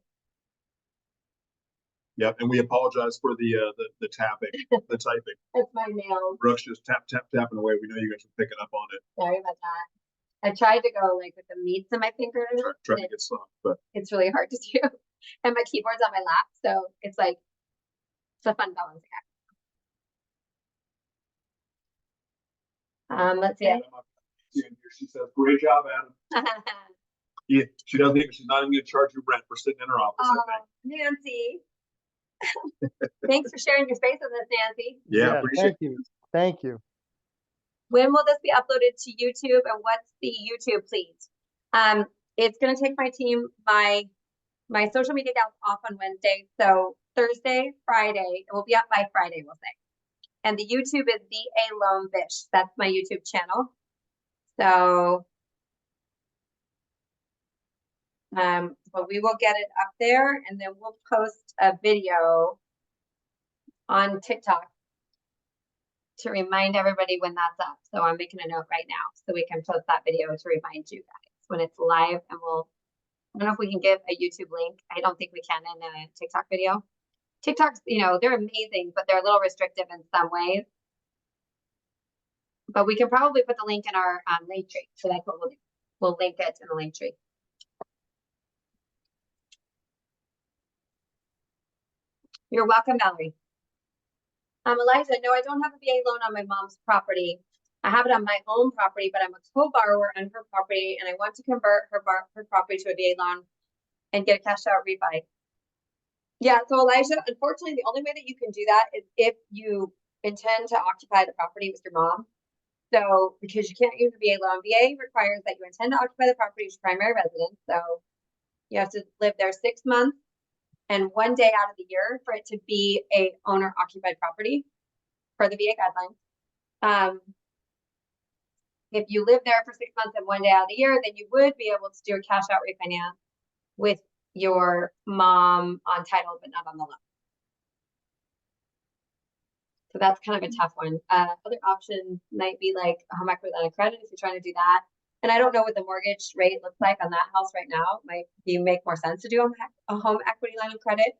Yeah, and we apologize for the tapping, the typing. It's my nails. Brooke's just tapping away. We know you guys are picking up on it. Sorry about that. I tried to go like with the meats in my fingers. Trying to get soft, but it's really hard to do. And my keyboard's on my lap, so it's like it's a fun balancing act. Let's see. She says, "Great job, Adam." Yeah, she doesn't even. She's not even going to charge you rent for sitting in her office. I think. Nancy. Thanks for sharing your space with us, Nancy. Yeah, thank you. Thank you. When will this be uploaded to YouTube, and what's the YouTube, please? It's going to take my team, my social media gals off on Wednesday, so Thursday, Friday, it will be up by Friday, we'll say. And the YouTube is VALoanBish. That's my YouTube channel. So, but we will get it up there, and then we'll post a video on TikTok to remind everybody when that's up. So I'm making a note right now so we can post that video to remind you guys when it's live. And I don't know if we can give a YouTube link. I don't think we can in a TikTok video. TikToks, they're amazing, but they're a little restrictive in some ways. But we can probably put the link in our link tree. So that's what we'll do. We'll link it in the link tree. You're welcome, Valerie. Eliza, no, I don't have a VA loan on my mom's property. I have it on my own property, but I'm a co-borrower on her property, and I want to convert her property to a VA loan and get a cash out refi. Yeah, so Elijah, unfortunately, the only way that you can do that is if you intend to occupy the property with your mom. So, because you can't use a VA loan, VA requires that you intend to occupy the property as your primary residence. So, you have to live there 6 months and 1 day out of the year for it to be a owner-occupied property per the VA guidelines. If you live there for 6 months and 1 day out of the year, then you would be able to do a cash out refinance with your mom on title, but not on the loan. So that's kind of a tough one. Other options might be like a home equity line of credit if you're trying to do that. And I don't know what the mortgage rate looks like on that house right now. It might make more sense to do a home equity line of credit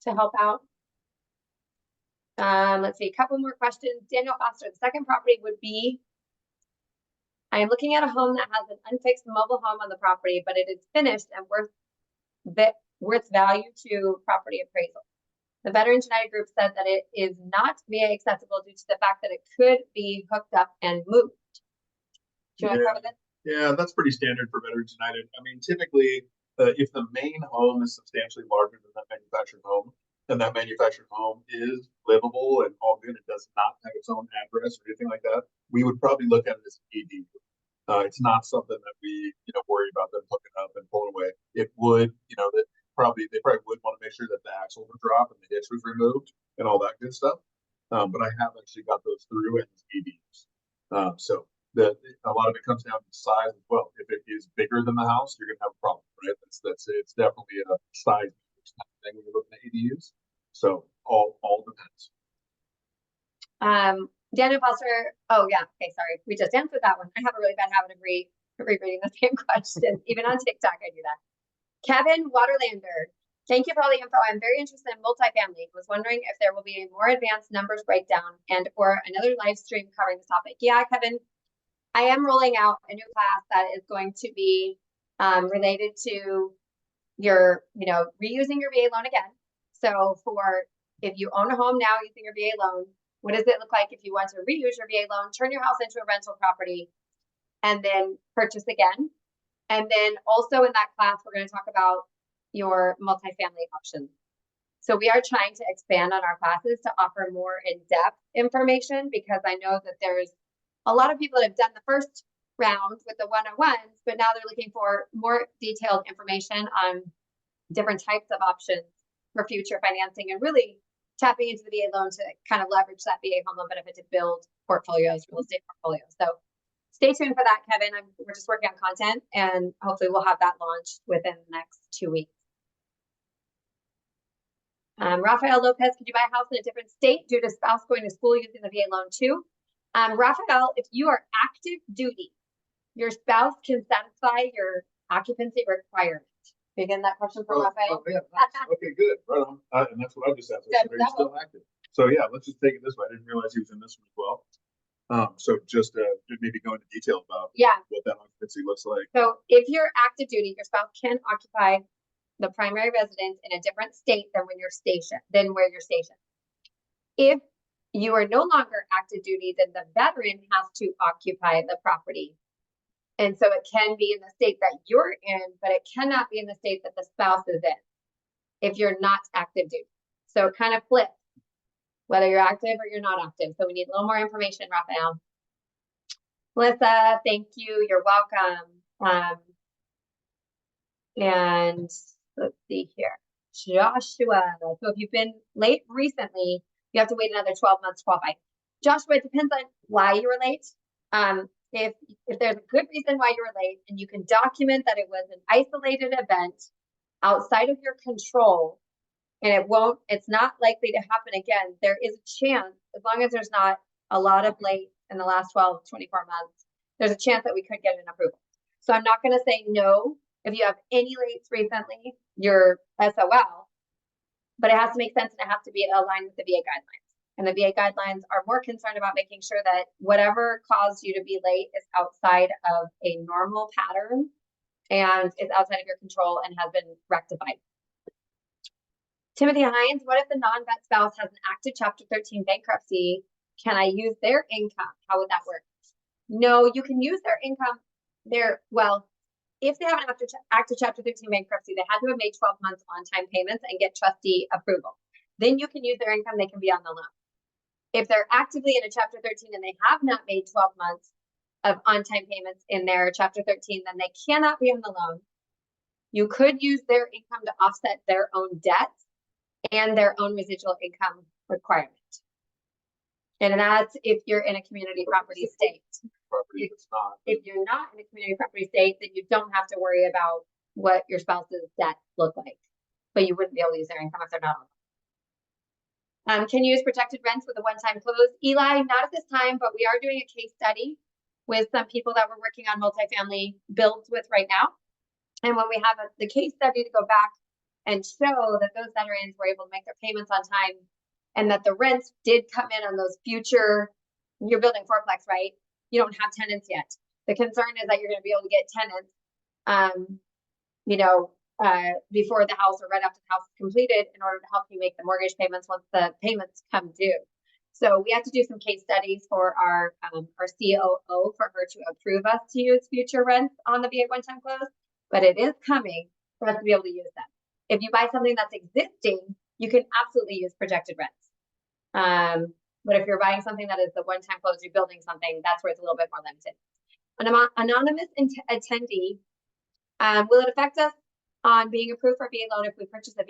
to help out. Let's see, a couple more questions. Daniel Foster, the second property would be, I am looking at a home that has an unfixed mobile home on the property, but it is finished and worth value to property appraisal. The Veterans United group said that it is not VA accessible due to the fact that it could be hooked up and moved. Do you want to cover this? Yeah, that's pretty standard for Veterans United. I mean, typically, if the main home is substantially larger than that manufactured home, and that manufactured home is livable and all good, it does not have its own address or anything like that, we would probably look at it as an ADU. It's not something that we, worry about them hooking up and pulling away. It would, they probably would want to make sure that the axles were dropped and the hitch was removed and all that good stuff. But I have actually got those through as ADUs. So a lot of it comes down to size as well. If it is bigger than the house, you're gonna have a problem, right? It's definitely a size kind of thing when you're looking at ADUs. So all depends. Daniel Foster. Oh yeah. Okay. Sorry. We just answered that one. I have a really bad habit of rereading the same question. Even on TikTok, I do that. Kevin Waterlander. Thank you for all the info. I'm very interested in multifamily. Was wondering if there will be a more advanced numbers breakdown and or another live stream covering this topic. Yeah, Kevin, I am rolling out a new class that is going to be related to your, reusing your VA loan again. So if you own a home now using your VA loan, what does it look like if you want to reuse your VA loan, turn your house into a rental property, and then purchase again? And then also in that class, we're going to talk about your multifamily options. So we are trying to expand on our classes to offer more in-depth information, because I know that there's a lot of people that have done the first round with the 101s, but now they're looking for more detailed information on different types of options for future financing and really tapping into the VA loan to kind of leverage that VA home loan benefit to build portfolios, real estate portfolios. So stay tuned for that, Kevin. We're just working on content, and hopefully we'll have that launched within the next 2 weeks. Rafael Lopez, could you buy a house in a different state due to spouse going to school using the VA loan too? Rafael, if you are active duty, your spouse can satisfy your occupancy requirement. Begin that question for Rafael. Yeah, nice. Okay, good. Right on. And that's what I just asked. So he's still active. So yeah, let's just take it this way. I didn't realize he was in this one as well. So just maybe go into detail about what that occupancy looks like. So if you're active duty, your spouse can occupy the primary residence in a different state than where you're stationed. If you are no longer active duty, then the veteran has to occupy the property. And so it can be in the state that you're in, but it cannot be in the state that the spouse is in if you're not active duty. So it kind of flips, whether you're active or you're not active. So we need a little more information, Rafael. Melissa, thank you. You're welcome. And let's see here. Joshua. So if you've been late recently, you have to wait another 12 months to qualify. Joshua, it depends on why you were late. If there's a good reason why you were late and you can document that it was an isolated event outside of your control, and it's not likely to happen again, there is a chance, as long as there's not a lot of late in the last 12, 24 months, there's a chance that we could get an approval. So I'm not going to say no. If you have any lates recently, you're SOL, but it has to make sense and it has to be aligned with the VA guidelines. And the VA guidelines are more concerned about making sure that whatever caused you to be late is outside of a normal pattern and is outside of your control and has been rectified. Timothy Hines, what if the non-vet spouse has an active Chapter 13 bankruptcy? Can I use their income? How would that work? No, you can use their income. If they have an active Chapter 13 bankruptcy, they had to have made 12 months on-time payments and get trustee approval. Then you can use their income. They can be on the loan. If they're actively in a Chapter 13 and they have not made 12 months of on-time payments in their Chapter 13, then they cannot be on the loan. You could use their income to offset their own debt and their own residual income requirement. And that's if you're in a community property state. If you're not in a community property state, then you don't have to worry about what your spouse's debt look like. But you wouldn't be able to use their income if they're not on. Can you use protected rents with a one-time close? Eli, not at this time, but we are doing a case study with some people that we're working on multifamily builds with right now. And when we have the case study to go back and show that those veterans were able to make their payments on time and that the rents did come in on those future, you're building fourplex, right? You don't have tenants yet. The concern is that you're going to be able to get tenants, before the house or right after the house is completed in order to help you make the mortgage payments once the payments come due. So we have to do some case studies for our COO for her to approve us to use future rents on the V8 one-time close, but it is coming for us to be able to use them. If you buy something that's existing, you can absolutely use projected rents. But if you're buying something that is the one-time close, you're building something, that's where it's a little bit more limited. An anonymous attendee, will it affect us on being approved for a VA loan if we purchase a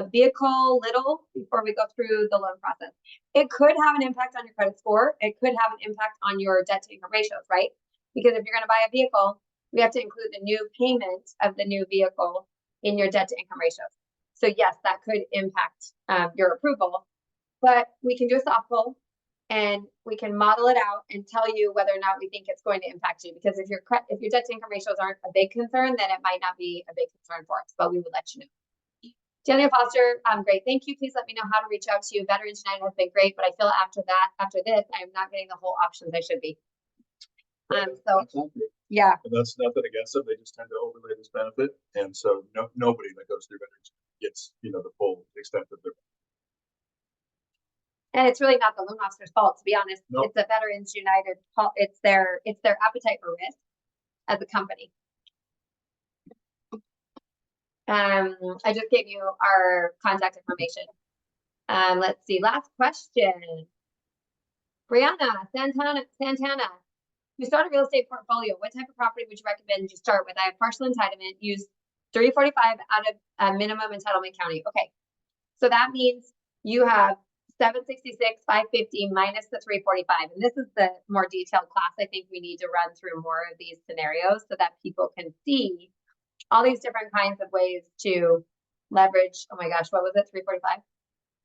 vehicle little before we go through the loan process? It could have an impact on your credit score. It could have an impact on your debt to income ratios, right? Because if you're going to buy a vehicle, we have to include the new payment of the new vehicle in your debt to income ratios. So yes, that could impact your approval, but we can do a soft pull and we can model it out and tell you whether or not we think it's going to impact you. Because if your debt to income ratios aren't a big concern, then it might not be a big concern for us, but we will let you know. Daniel Foster, great. Thank you. Please let me know how to reach out to you. Veterans United has been great, but I feel after this, I am not getting the whole options I should be. Yeah. And that's nothing against them. They just tend to overlay this benefit. And so nobody that goes through Veterans gets, the full extent of their. And it's really not the loan officer's fault, to be honest. Nope. It's a Veterans United, it's their appetite for risk as a company. I just gave you our contact information. Let's see, last question. Brianna Santana, you start a real estate portfolio. What type of property would you recommend you start with? I have partial entitlement, use 345 out of a minimum entitlement county. Okay, so that means you have 766, 550 minus the 345. And this is the more detailed class. I think we need to run through more of these scenarios so that people can see all these different kinds of ways to leverage. Oh my gosh, what was it? 345?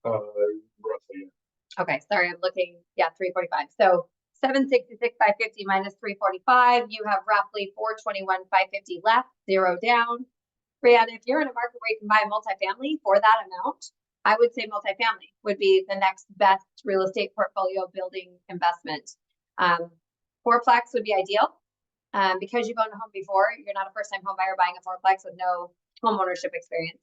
Roughly. Okay, sorry, I'm looking. Yeah, 345. So 766, 550 minus 345. You have roughly 421, 550 left, zero down. Brianna, if you're in a market where you can buy a multifamily for that amount, I would say multifamily would be the next best real estate portfolio building investment. Fourplex would be ideal. Because you've owned a home before, you're not a first-time home buyer buying a fourplex with no home ownership experience.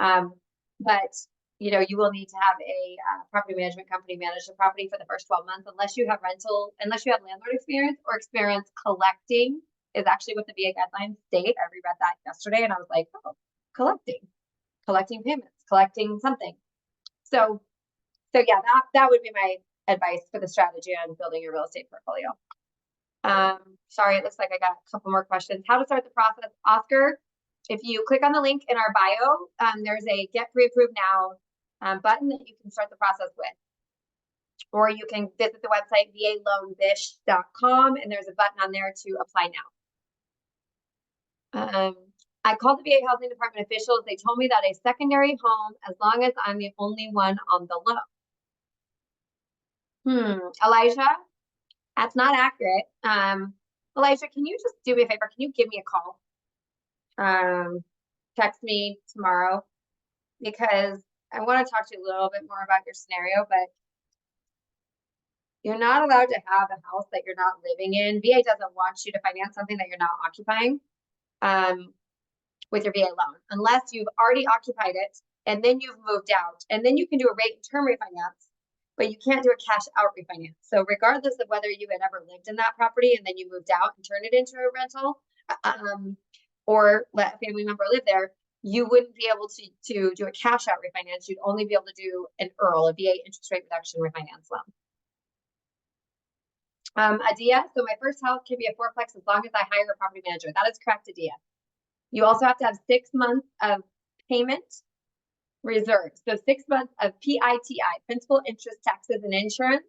But you will need to have a property management company manage the property for the first 12 months, unless you have landlord experience or experience collecting is actually what the VA guidelines state. I reread that yesterday and I was like, oh, collecting payments, collecting something. So yeah, that would be my advice for the strategy on building your real estate portfolio. Sorry, it looks like I got a couple more questions. How to start the process, Oscar? If you click on the link in our bio, there's a get pre-approved now button that you can start the process with. Or you can visit the website VALoanBish.com and there's a button on there to apply now. I called the VA Housing Department officials. They told me that a secondary home, as long as I'm the only one on the loan. Elijah, that's not accurate. Elijah, can you just do me a favor? Can you give me a call? Text me tomorrow because I want to talk to you a little bit more about your scenario, but you're not allowed to have a house that you're not living in. VA doesn't want you to finance something that you're not occupying with your VA loan, unless you've already occupied it and then you've moved out, and then you can do a rate and term refinance, but you can't do a cash out refinance. So regardless of whether you had ever lived in that property and then you moved out and turned it into a rental, or let a family member live there, you wouldn't be able to do a cash out refinance. You'd only be able to do an EARL, a VA interest rate reduction refinance loan. Adia, so my first house can be a fourplex as long as I hire a property manager. That is correct, Adia. You also have to have 6 months of payment reserves. So 6 months of PITI, principal, interest, taxes, and insurance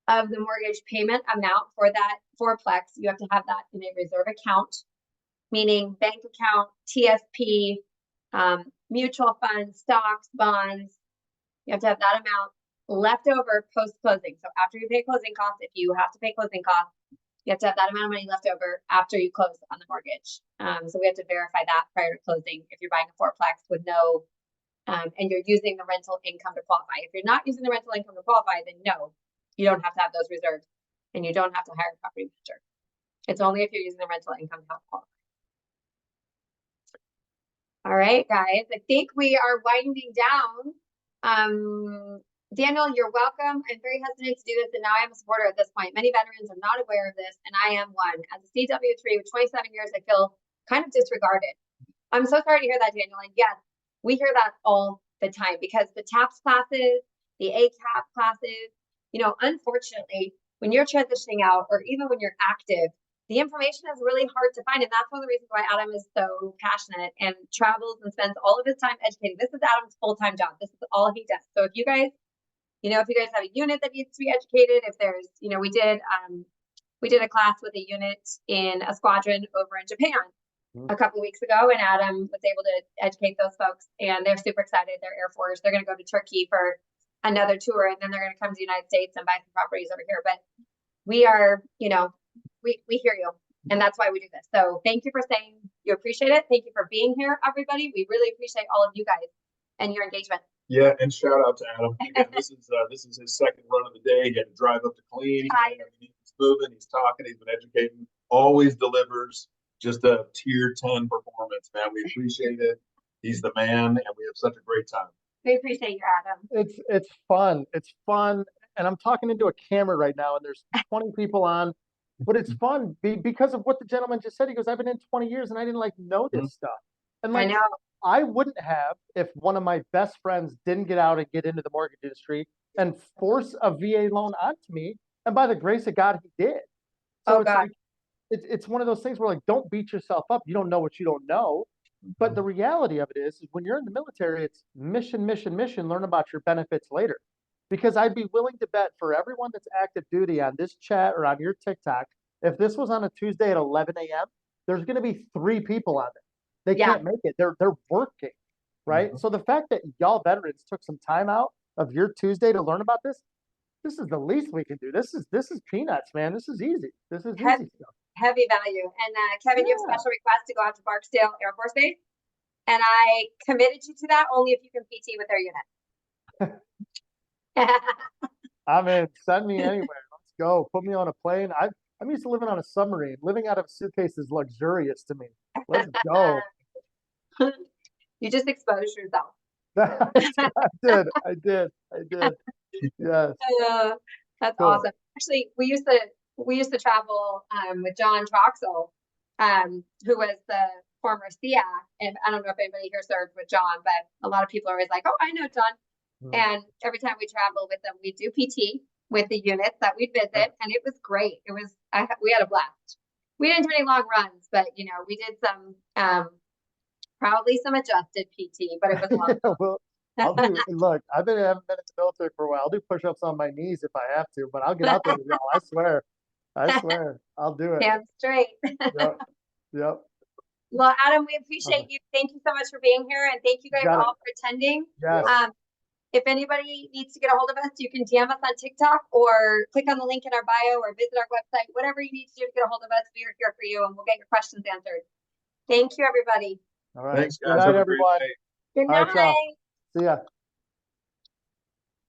of the mortgage payment amount for that fourplex. You have to have that in a reserve account, meaning bank account, TSP, mutual funds, stocks, bonds. You have to have that amount left over post-closing. So after you pay closing costs, if you have to pay closing costs, you have to have that amount of money left over after you close on the mortgage. So we have to verify that prior to closing if you're buying a fourplex with no, and you're using the rental income to qualify. If you're not using the rental income to qualify, then no, you don't have to have those reserves and you don't have to hire a property manager. It's only if you're using the rental income to help qualify. right, guys, I think we are winding down. Daniel, you're welcome. I'm very hesitant to do this, and now I am a supporter at this point. Many veterans are not aware of this, and I am one. As a CW3 with 27 years, I feel kind of disregarded. I'm so sorry to hear that, Daniel. And yes, we hear that all the time because the TAPS classes, the ACAP classes, you know, unfortunately, when you're transitioning out or even when you're active, the information is really hard to find. And that's one of the reasons why Adam is so passionate and travels and spends all of his time educating. This is Adam's full-time job. This is all he does. So if you guys, you know, if you guys have a unit that needs to be educated, if there's, you know, we did a class with a unit in a squadron over in Japan a couple weeks ago, and Adam was able to educate those folks, and they're super excited. They're Air Force. They're going to go to Turkey for another tour, and then they're going to come to the United States and buy some properties over here. But we are, you know, we hear you, and that's why we do this. So thank you for saying you appreciate it. Thank you for being here, everybody. We really appreciate all of you guys and your engagement. Yeah, and shout out to Adam. Again, this is his second run of the day. He had to drive up to clean. He's moving. He's talking. He's been educating. Always delivers. Just a tier 10 performance, man. We appreciate it. He's the man, and we have such a great time. We appreciate you, Adam. It's fun. It's fun. And I'm talking into a camera right now, and there's 20 people on, but it's fun because of what the gentleman just said. He goes, I've been in 20 years and I didn't know this stuff. And I know. I wouldn't have if one of my best friends didn't get out and get into the mortgage industry and force a VA loan onto me. And by the grace of God, he did. So it's one of those things where don't beat yourself up. You don't know what you don't know. But the reality of it is when you're in the military, it's mission, mission, mission, learn about your benefits later. Because I'd be willing to bet for everyone that's active duty on this chat or on your TikTok, if this was on a Tuesday at 11 a.m., there's going to be 3 people on there. They can't make it. They're working, right? So the fact that y'all veterans took some time out of your Tuesday to learn about this is the least we can do. This is peanuts, man. This is easy. This is easy stuff. Heavy value. And Kevin, you have a special request to go out to Barksdale Air Force Base. And I committed you to that only if you can PT with their unit. I'm in. Send me anywhere. Let's go. Put me on a plane. I'm used to living on a submarine. Living out of a suitcase is luxurious to me. Let's go. You just exposed yourself. I did. Yes. That's cool. Awesome. Actually, we used to travel with John Troxel, who was the former SEA. And I don't know if anybody here served with John, but a lot of people are always like, oh, I know John. And every time we travel with them, we do PT with the units that we visit, and it was great. We had a blast. We didn't do any long runs, but we did some probably some adjusted PT, but it was long. Well, look, I haven't been in the military for a while. I'll do push-ups on my knees if I have to, but I'll get out there with y'all. I swear, I'll do it. Damn straight. Yep. Well, Adam, we appreciate you. Thank you so much for being here, and thank you guys all for attending. Yes. If anybody needs to get a hold of us, you can DM us on TikTok or click on the link in our bio or visit our website. Whatever you need to do to get a hold of us, we are here for you, and we'll get your questions answered. Thank you, everybody. All right. Thanks, guys. Good night, everyone. Good night. See ya.